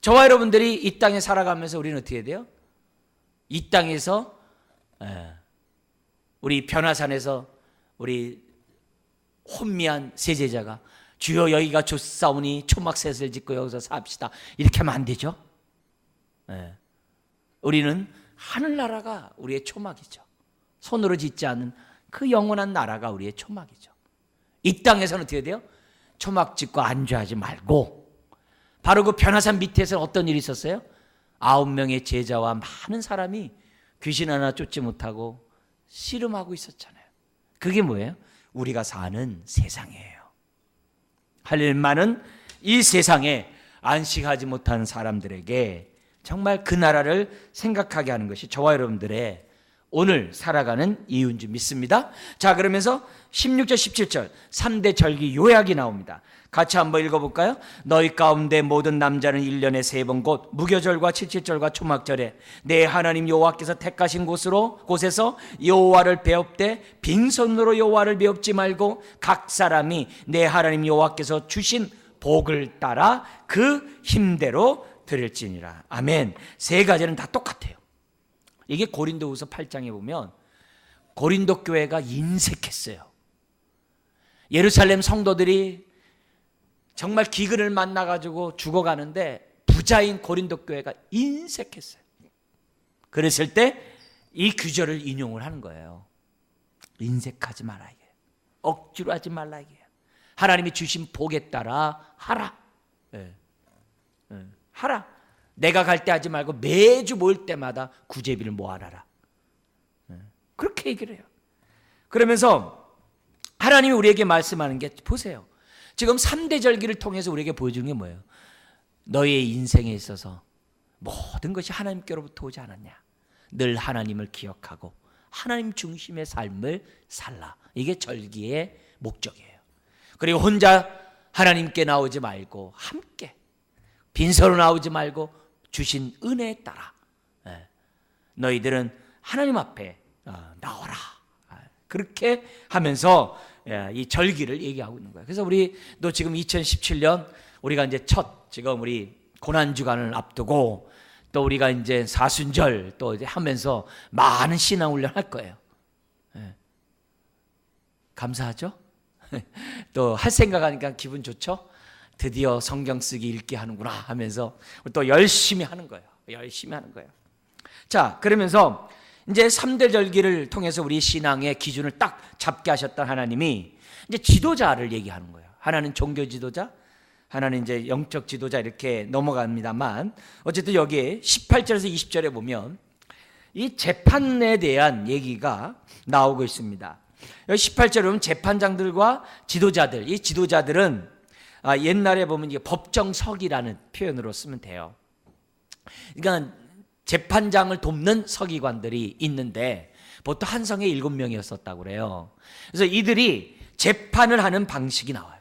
Speaker 2: 저와 여러분들이 이 땅에 살아가면서 우리는 어떻게 해야 돼요? 이 땅에서 우리 변화산에서 우리 혼미한 세제자가 주여 여기가 좋사오니 초막셋을 짓고 여기서 삽시다, 이렇게 하면 안 되죠. 우리는 하늘나라가 우리의 초막이죠. 손으로 짓지 않은 그 영원한 나라가 우리의 초막이죠. 이 땅에서는 어떻게 돼요? 초막 짓고 안주하지 말고, 바로 그 변화산 밑에서 어떤 일이 있었어요? 9명의 제자와 많은 사람이 귀신 하나 쫓지 못하고 씨름하고 있었잖아요. 그게 뭐예요? 우리가 사는 세상이에요. 할 일 많은 이 세상에 안식하지 못하는 사람들에게 정말 그 나라를 생각하게 하는 것이 저와 여러분들의 오늘 살아가는 이유인 줄 믿습니다. 자, 그러면서 16절 17절 3대 절기 요약이 나옵니다. 같이 한번 읽어볼까요? 너희 가운데 모든 남자는 1년에 3번 곧 무교절과 칠칠절과 초막절에 내 하나님 여호와께서 택하신 곳에서 여호와를 배웁되 빈손으로 여호와를 배웁지 말고 각 사람이 내 하나님 여호와께서 주신 복을 따라 그 힘대로 드릴지니라. 아멘. 세 가지는 다 똑같아요. 이게 고린도후서 8장에 보면 고린도 교회가 인색했어요. 예루살렘 성도들이 정말 기근을 만나가지고 죽어가는데 부자인 고린도 교회가 인색했어요. 그랬을 때 이 규절을 인용을 하는 거예요. 인색하지 말라 이게, 억지로 하지 말라 이게, 하나님이 주신 복에 따라 하라. 하라. 내가 갈 때 하지 말고 매주 모일 때마다 구제비를 모아라라. 그렇게 얘기를 해요. 그러면서 하나님이 우리에게 말씀하는 게, 보세요. 지금 3대 절기를 통해서 우리에게 보여주는 게 뭐예요? 너의 인생에 있어서 모든 것이 하나님께로부터 오지 않았냐? 늘 하나님을 기억하고 하나님 중심의 삶을 살라. 이게 절기의 목적이에요. 그리고 혼자 하나님께 나오지 말고 함께, 빈손으로 나오지 말고 주신 은혜에 따라 너희들은 하나님 앞에 나오라. 그렇게 하면서 이 절기를 얘기하고 있는 거예요. 그래서 우리도 지금 2017년 우리가 이제 지금 우리 고난주간을 앞두고 또 우리가 이제 사순절 또 이제 하면서 많은 신앙 훈련 할 거예요. 감사하죠? 또 할 생각하니까 기분 좋죠? 드디어 성경 쓰기 읽기 하는구나 하면서 또 열심히 하는 거예요. 열심히 하는 거예요. 자, 그러면서 이제 3대 절기를 통해서 우리 신앙의 기준을 딱 잡게 하셨던 하나님이 이제 지도자를 얘기하는 거예요. 하나는 종교 지도자, 하나는 이제 영적 지도자, 이렇게 넘어갑니다만 어쨌든 여기에 18절에서 20절에 보면 이 재판에 대한 얘기가 나오고 있습니다. 여기 18절에 보면 재판장들과 지도자들, 이 지도자들은 옛날에 보면 이게 법정석이라는 표현으로 쓰면 돼요. 그러니까 재판장을 돕는 서기관들이 있는데 보통 한 성에 7명이었었다고 그래요. 그래서 이들이 재판을 하는 방식이 나와요.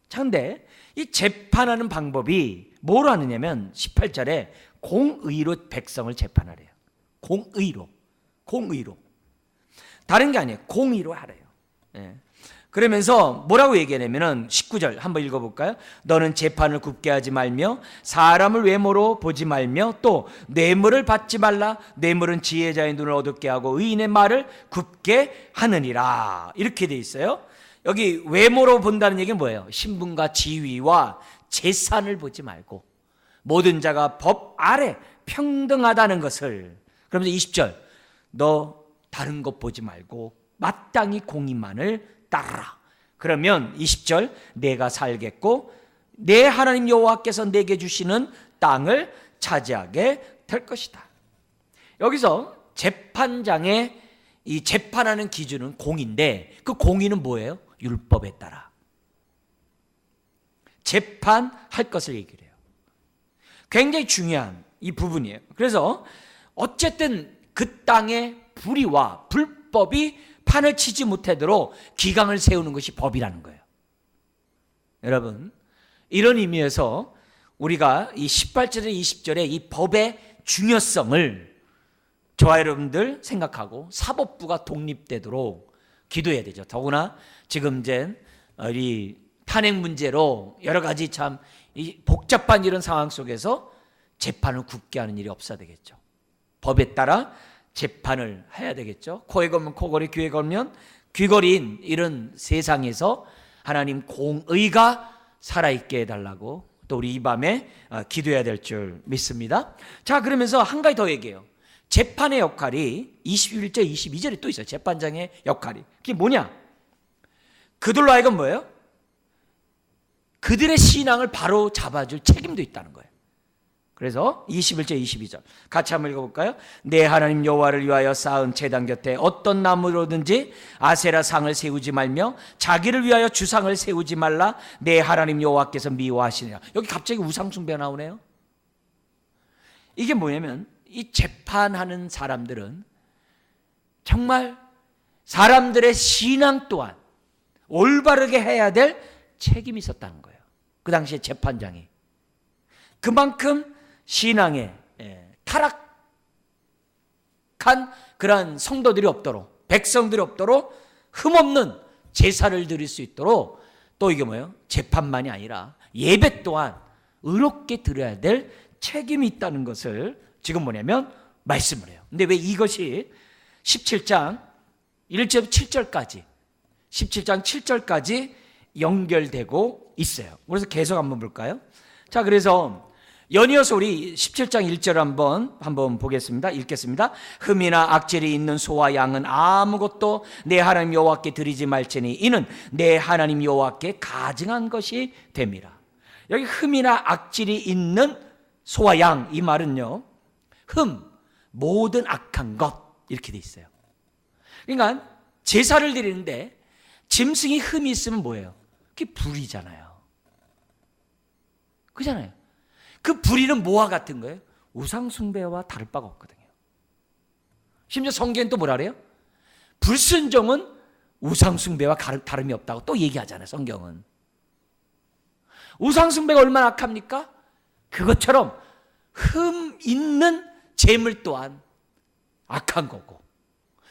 Speaker 2: 자, 근데 이 재판하는 방법이 뭐로 하느냐면 18절에 공의로 백성을 재판하래요. 공의로. 다른 게 아니에요. 공의로 하래요. 예. 그러면서 뭐라고 얘기하냐면은 19절 한번 읽어볼까요? 너는 재판을 굽게 하지 말며 사람을 외모로 보지 말며 또 뇌물을 받지 말라. 뇌물은 지혜자의 눈을 어둡게 하고 의인의 말을 굽게 하느니라. 이렇게 돼 있어요. 여기 외모로 본다는 얘기는 뭐예요? 신분과 지위와 재산을 보지 말고 모든 자가 법 아래 평등하다는 것을. 그러면서 20절 너 다른 것 보지 말고 마땅히 공의만을 따르라. 그러면 20절 내가 살겠고 내 하나님 여호와께서 내게 주시는 땅을 차지하게 될 것이다. 여기서 재판장의 이 재판하는 기준은 공의인데 그 공의는 뭐예요? 율법에 따라 재판할 것을 얘기를 해요. 굉장히 중요한 이 부분이에요. 그래서 어쨌든 그 땅의 불의와 불법이 판을 치지 못하도록 기강을 세우는 것이 법이라는 거예요. 여러분, 이런 의미에서 우리가 이 18절에 20절에 이 법의 중요성을 저와 여러분들 생각하고 사법부가 독립되도록 기도해야 되죠. 더구나 지금 이제 이 탄핵 문제로 여러 가지 참 복잡한 이런 상황 속에서 재판을 굽게 하는 일이 없어야 되겠죠. 법에 따라 재판을 해야 되겠죠. 코에 걸면 코걸이, 귀에 걸면 귀걸이인 이런 세상에서 하나님 공의가 살아있게 해달라고 또 우리 이 밤에 기도해야 될 줄 믿습니다. 자, 그러면서 한 가지 더 얘기해요. 재판의 역할이 21절, 22절에 또 있어요. 재판장의 역할이. 그게 뭐냐? 그들로 하여금 뭐예요? 그들의 신앙을 바로 잡아줄 책임도 있다는 거예요. 그래서 21절, 22절 같이 한번 읽어볼까요? 내 하나님 여호와를 위하여 쌓은 제단 곁에 어떤 나무로든지 아세라 상을 세우지 말며 자기를 위하여 주상을 세우지 말라. 내 하나님 여호와께서 미워하시느니라. 여기 갑자기 우상 숭배가 나오네요. 이게 뭐냐면 이 재판하는 사람들은 정말 사람들의 신앙 또한 올바르게 해야 될 책임이 있었다는 거예요. 그 당시에 재판장이 그만큼 신앙에 타락한 그러한 성도들이 없도록, 백성들이 없도록 흠없는 제사를 드릴 수 있도록 또 이게 뭐예요? 재판만이 아니라 예배 또한 의롭게 드려야 될 책임이 있다는 것을 지금 뭐냐면 말씀을 해요. 근데 왜 이것이 17장 1절 7절까지 17장 7절까지 연결되고 있어요. 그래서 계속 한번 볼까요? 자, 그래서 연이어서 우리 17장 1절 한번 보겠습니다. 읽겠습니다. 흠이나 악질이 있는 소와 양은 아무것도 내 하나님 여호와께 드리지 말지니 이는 내 하나님 여호와께 가증한 것이 됨이라. 여기 흠이나 악질이 있는 소와 양, 이 말은요, 흠, 모든 악한 것 이렇게 돼 있어요. 그러니까 제사를 드리는데 짐승이 흠이 있으면 뭐예요? 그게 불이잖아요. 그잖아요. 그 불의는 뭐와 같은 거예요? 우상숭배와 다를 바가 없거든요. 심지어 성경은 또 뭐라 그래요? 불순종은 우상숭배와 다름이 없다고 또 얘기하잖아요. 성경은. 우상숭배가 얼마나 악합니까? 그것처럼 흠 있는 재물 또한 악한 거고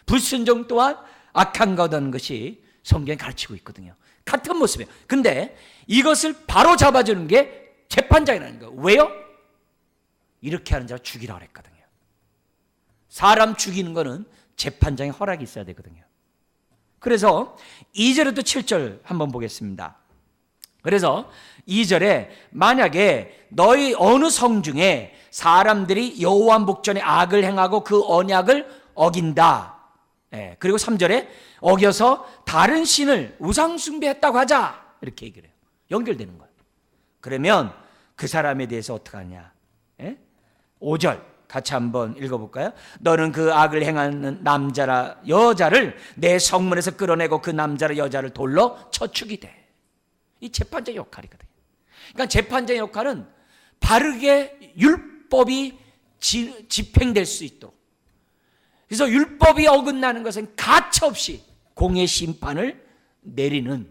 Speaker 2: 불순종 또한 악한 거라는 것이 성경이 가르치고 있거든요. 같은 모습이에요. 근데 이것을 바로 잡아주는 게 재판장이라는 거예요. 왜요? 이렇게 하는 자를 죽이라고 했거든요. 사람 죽이는 거는 재판장의 허락이 있어야 되거든요. 그래서 2절에도 7절 한번 보겠습니다. 그래서 2절에 만약에 너희 어느 성 중에 사람들이 여호와 목전에 악을 행하고 그 언약을 어긴다. 그리고 3절에 어겨서 다른 신을 우상숭배했다고 하자. 이렇게 얘기를 해요. 연결되는 거예요. 그러면 그 사람에 대해서 어떻게 하냐? 5절
Speaker 1: 같이 한번 읽어볼까요? 너는 그 악을 행하는 남자라 여자를 내 성문에서 끌어내고 그 남자라 여자를 돌로 쳐 죽이되. 이 재판장의 역할이거든요. 그러니까 재판장의 역할은 바르게 율법이 집행될 수 있도록, 그래서 율법이 어긋나는 것은 가차없이 공의 심판을 내리는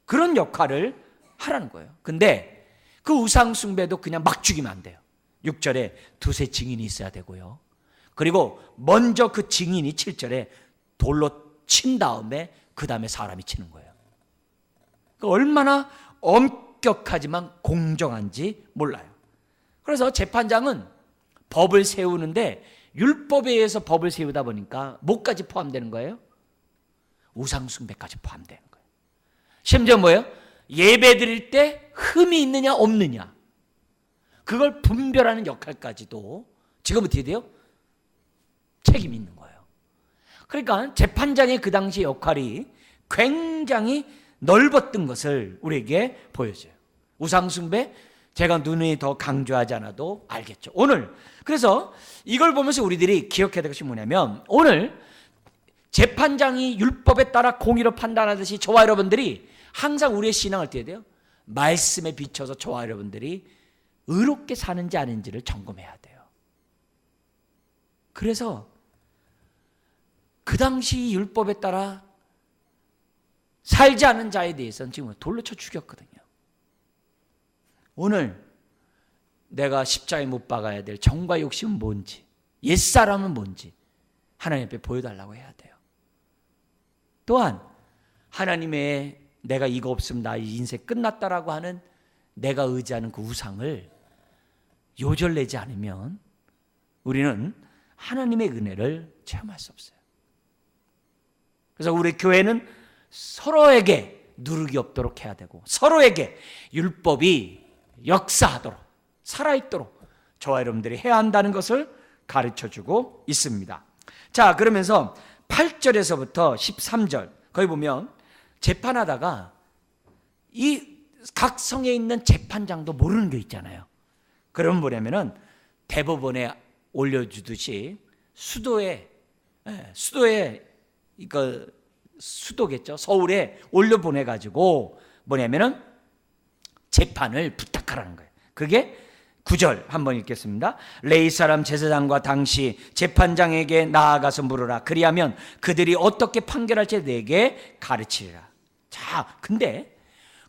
Speaker 1: 그런 역할을 하라는 거예요. 근데 그 우상 숭배도 그냥 막 죽이면 안 돼요. 6절에 두세 증인이 있어야 되고요. 그리고 먼저 그 증인이 7절에 돌로 친 다음에 그 다음에 사람이 치는 거예요. 얼마나 엄격하지만 공정한지 몰라요. 그래서 재판장은 법을 세우는데 율법에 의해서 법을 세우다 보니까 뭐까지 포함되는 거예요? 우상숭배까지 포함되는 거예요. 심지어 뭐예요? 예배 드릴 때 흠이 있느냐 없느냐, 그걸 분별하는 역할까지도 지금 어떻게 돼요? 책임이 있는 거예요. 그러니까 재판장의 그 당시 역할이 굉장히 넓었던 것을 우리에게 보여줘요. 우상숭배, 제가 눈이 더 강조하지 않아도 알겠죠. 오늘 그래서 이걸 보면서 우리들이 기억해야 될 것이 뭐냐면, 오늘 재판장이 율법에 따라 공의로 판단하듯이 저와 여러분들이 항상 우리의 신앙을 어떻게 해야 돼요? 말씀에 비춰서 저와 여러분들이 의롭게 사는지 아닌지를 점검해야 돼요. 그래서 그 당시 율법에 따라 살지 않은 자에 대해서는 지금 돌로 쳐 죽였거든요. 오늘 내가 십자가에 못 박아야 될 정과 욕심은 뭔지, 옛사람은 뭔지 하나님 앞에 보여달라고 해야 돼요. 또한 하나님의 내가 이거 없으면 나 인생 끝났다라고 하는 내가 의지하는 그 우상을 요절내지 않으면 우리는 하나님의 은혜를 체험할 수 없어요. 그래서 우리 교회는 서로에게 누룩이 없도록 해야 되고, 서로에게 율법이 역사하도록, 살아있도록 저와 여러분들이 해야 한다는 것을 가르쳐주고 있습니다. 자, 그러면서 8절에서부터 13절 거기 보면 재판하다가 이 각 성에 있는 재판장도 모르는 게 있잖아요. 그러면 뭐냐면은 대법원에 올려주듯이 수도에 이거 수도겠죠. 서울에 올려보내가지고 뭐냐면은 재판을 부탁하라는 거예요. 그게 9절 한번 읽겠습니다. 레위 사람 제사장과 당시 재판장에게 나아가서 물으라. 그리하면 그들이 어떻게 판결할지 내게 가르치리라. 자, 근데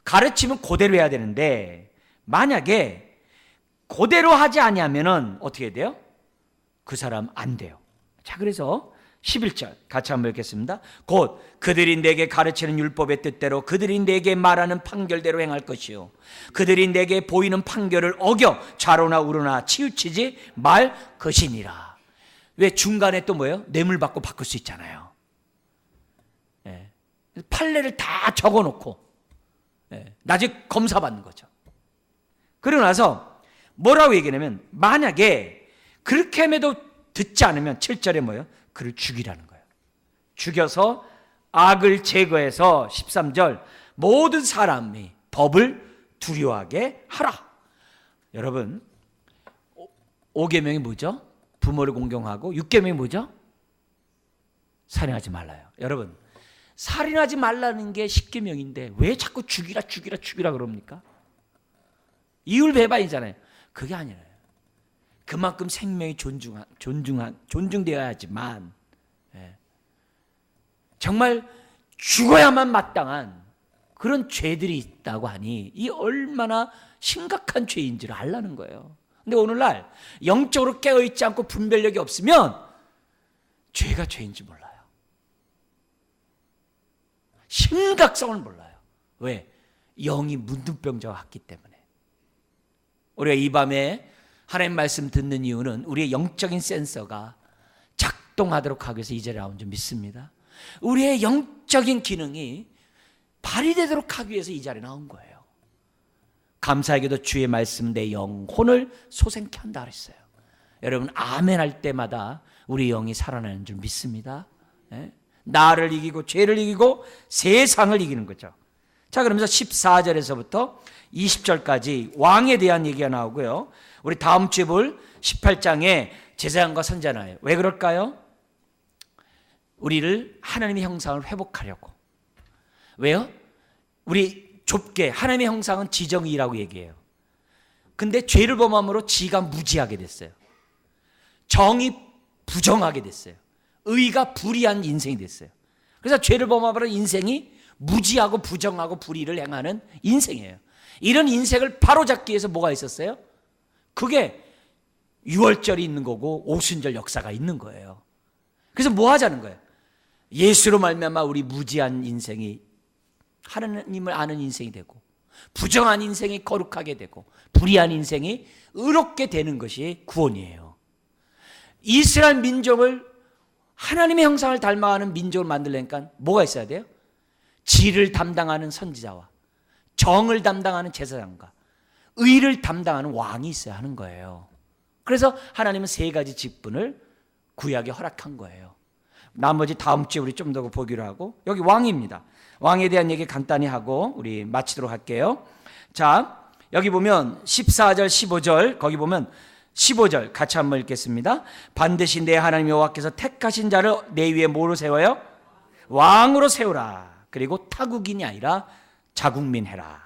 Speaker 1: 가르치면 그대로 해야 되는데 만약에 그대로 하지 아니하면은 어떻게 돼요? 그 사람 안 돼요. 자, 그래서 11절 같이 한번 읽겠습니다. 곧 그들이 내게 가르치는 율법의 뜻대로 그들이 내게 말하는 판결대로 행할 것이요 그들이 내게 보이는 판결을 어겨 좌로나 우로나 치우치지 말 것이니라. 왜 중간에 또 뭐예요? 뇌물 받고 바꿀 수 있잖아요. 예. 판례를 다 적어놓고 나중에 검사받는 거죠. 그러고 나서 뭐라고 얘기하냐면 만약에 그렇게 해도 듣지 않으면 7절에 뭐예요? 그를 죽이라는 거예요. 죽여서 악을 제거해서 13절 모든 사람이 법을 두려워하게 하라. 여러분 5계명이 뭐죠? 부모를 공경하고 6계명이 뭐죠? 살인하지 말라요. 여러분 살인하지 말라는 게 10계명인데 왜 자꾸 죽이라 그럽니까? 이율배반이잖아요. 그게 아니라요. 그만큼 생명이 존중되어야 하지만 정말 죽어야만 마땅한 그런 죄들이 있다고 하니 이 얼마나 심각한 죄인지를 알라는 거예요. 근데 오늘날 영적으로 깨어있지 않고 분별력이 없으면 죄가 죄인지 몰라요. 심각성을 몰라요. 왜? 영이 문둥병자와 같기 때문에. 우리가 이 밤에 하나님 말씀 듣는 이유는 우리의 영적인 센서가 작동하도록 하기 위해서 이 자리에 나온 줄 믿습니다. 우리의 영적인 기능이 발휘되도록 하기 위해서 이 자리에 나온 거예요. 감사하게도 주의 말씀 내 영혼을 솟행케 한다 그랬어요. 여러분 아멘 할 때마다 우리 영이 살아나는 줄 믿습니다. 나를 이기고 죄를 이기고 세상을 이기는 거죠. 자, 그러면서 14절에서부터 20절까지 왕에 대한 얘기가 나오고요.
Speaker 2: 우리 다음 주에 볼 18장에 제사장과 선지자나예요. 왜 그럴까요? 우리를 하나님의 형상을 회복하려고. 왜요? 우리 좁게 하나님의 형상은 지정의라고 얘기해요. 근데 죄를 범함으로 지가 무지하게 됐어요. 정이 부정하게 됐어요. 의가 불의한 인생이 됐어요. 그래서 죄를 범함으로 인생이 무지하고 부정하고 불의를 행하는 인생이에요. 이런 인생을 바로잡기 위해서 뭐가 있었어요? 그게 유월절이 있는 거고 오순절 역사가 있는 거예요. 그래서 뭐 하자는 거예요? 예수로 말미암아 우리 무지한 인생이 하나님을 아는 인생이 되고, 부정한 인생이 거룩하게 되고, 불의한 인생이 의롭게 되는 것이 구원이에요. 이스라엘 민족을 하나님의 형상을 닮아가는 민족을 만들려니까 뭐가 있어야 돼요? 지를 담당하는 선지자와 정을 담당하는 제사장과 의를 담당하는 왕이 있어야 하는 거예요. 그래서 하나님은 세 가지 직분을 구약에 허락한 거예요. 나머지 다음 주에 우리 좀 더 보기로 하고, 여기 왕입니다. 왕에 대한 얘기 간단히 하고 우리 마치도록 할게요. 자, 여기 보면 14절 15절, 거기 보면 15절 같이 한번 읽겠습니다. 반드시 내 하나님 여호와께서 택하신 자를 내 위에 뭐로 세워요? 왕으로 세우라. 그리고 타국인이 아니라 자국민 해라.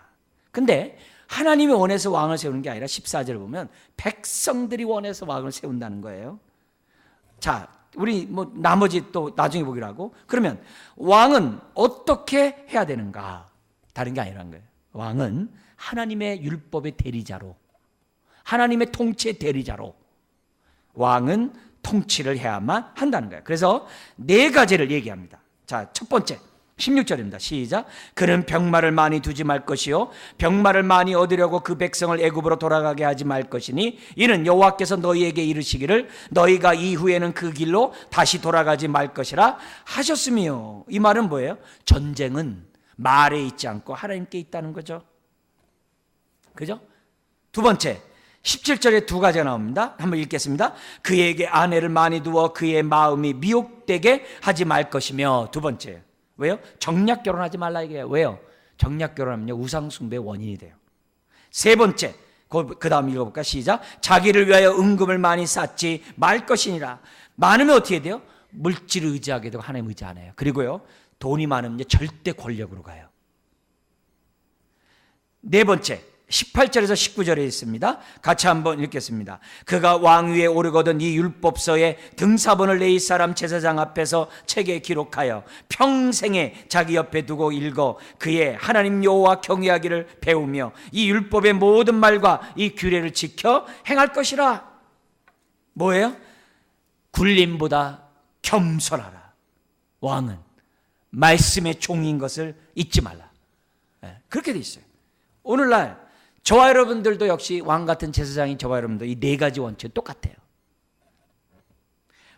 Speaker 2: 근데 하나님이 원해서 왕을 세우는 게 아니라 14절을 보면 백성들이 원해서 왕을 세운다는 거예요. 자, 우리 뭐 나머지 또 나중에 보기로 하고, 그러면 왕은 어떻게 해야 되는가? 다른 게 아니라는 거예요. 왕은 하나님의 율법의 대리자로, 하나님의 통치의 대리자로 왕은 통치를 해야만 한다는 거예요. 그래서 네 가지를 얘기합니다. 자, 첫 번째 16절입니다. 시작. 그는 병마를 많이 두지 말 것이요 병마를 많이 얻으려고 그 백성을 애굽으로 돌아가게 하지 말 것이니 이는 여호와께서 너희에게 이르시기를 너희가 이후에는 그 길로 다시 돌아가지 말 것이라 하셨으며. 이 말은 뭐예요? 전쟁은 말에 있지 않고 하나님께 있다는 거죠. 그죠? 두 번째 17절에 두 가지가 나옵니다. 한번 읽겠습니다. 그에게 아내를 많이 두어 그의 마음이 미혹되게 하지 말 것이며. 두 번째, 왜요? 정략 결혼하지 말라 이게요. 왜요? 정략 결혼하면요 우상 숭배의 원인이 돼요. 세 번째, 그 다음 읽어볼까? 시작. 자기를 위하여 은금을 많이 쌓지 말 것이니라. 많으면 어떻게 돼요? 물질을 의지하게 되고 하나님 의지 안 해요. 그리고요 돈이 많으면 절대 권력으로 가요. 네 번째 18절에서 19절에 있습니다. 같이 한번 읽겠습니다. 그가 왕위에 오르거든 이 율법서에 등사본을 내 이사람 제사장 앞에서 책에 기록하여 평생에 자기 옆에 두고 읽어 그의 하나님 여호와 경외하기를 배우며 이 율법의 모든 말과 이 규례를 지켜 행할 것이라. 뭐예요? 굴림보다 겸손하라. 왕은 말씀의 종인 것을 잊지 말라. 그렇게 돼 있어요. 오늘날 저와 여러분들도 역시 왕 같은 제사장인 저와 여러분도 이 네 가지 원칙 똑같아요.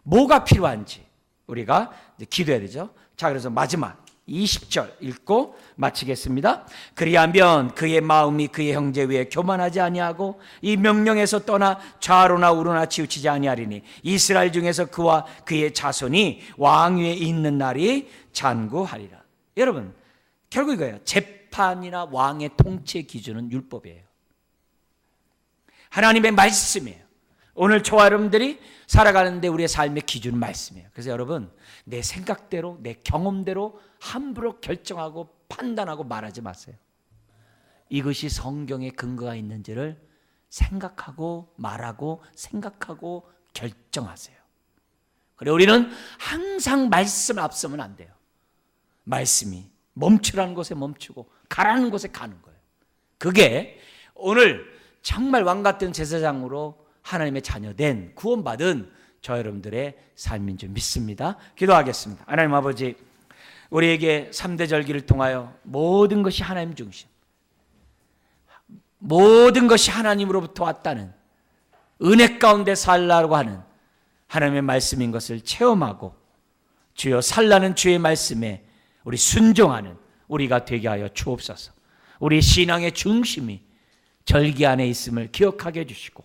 Speaker 2: 뭐가 필요한지 우리가 이제 기도해야 되죠. 자, 그래서 마지막 20절 읽고 마치겠습니다. 그리하면 그의 마음이 그의 형제 위에 교만하지 아니하고 이 명령에서 떠나 좌로나 우로나 치우치지 아니하리니 이스라엘 중에서 그와 그의 자손이 왕위에 있는 날이 장구하리라. 여러분, 결국 이거예요. 재판이나 왕의 통치의 기준은 율법이에요. 하나님의 말씀이에요. 오늘 저와 여러분들이 살아가는데 우리의 삶의 기준은 말씀이에요. 그래서 여러분, 내 생각대로 내 경험대로 함부로 결정하고 판단하고 말하지 마세요. 이것이 성경에 근거가 있는지를 생각하고 말하고 생각하고 결정하세요. 그리고 우리는 항상 말씀 앞서면 안 돼요. 말씀이 멈추라는 곳에 멈추고 가라는 곳에 가는 거예요. 그게 오늘 정말 왕같은 제사장으로 하나님의 자녀된 구원받은 저 여러분들의 삶인 줄 믿습니다. 기도하겠습니다. 하나님 아버지, 우리에게 3대 절기를 통하여 모든 것이 하나님 중심, 모든 것이 하나님으로부터 왔다는 은혜 가운데 살라고 하는 하나님의 말씀인 것을 체험하고 주여 살라는 주의 말씀에 우리 순종하는 우리가 되게 하여 주옵소서. 우리 신앙의 중심이 절기 안에 있음을 기억하게 해주시고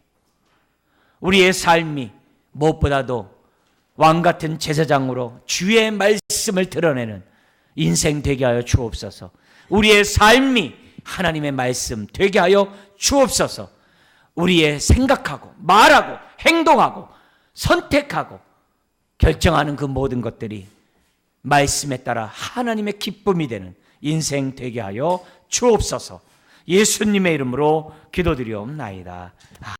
Speaker 2: 우리의 삶이 무엇보다도 왕같은 제사장으로 주의 말씀을 드러내는 인생 되게 하여 주옵소서. 우리의 삶이 하나님의 말씀 되게 하여 주옵소서. 우리의 생각하고 말하고 행동하고 선택하고 결정하는 그 모든 것들이 말씀에 따라 하나님의 기쁨이 되는 인생 되게 하여 주옵소서. 예수님의 이름으로 기도드리옵나이다.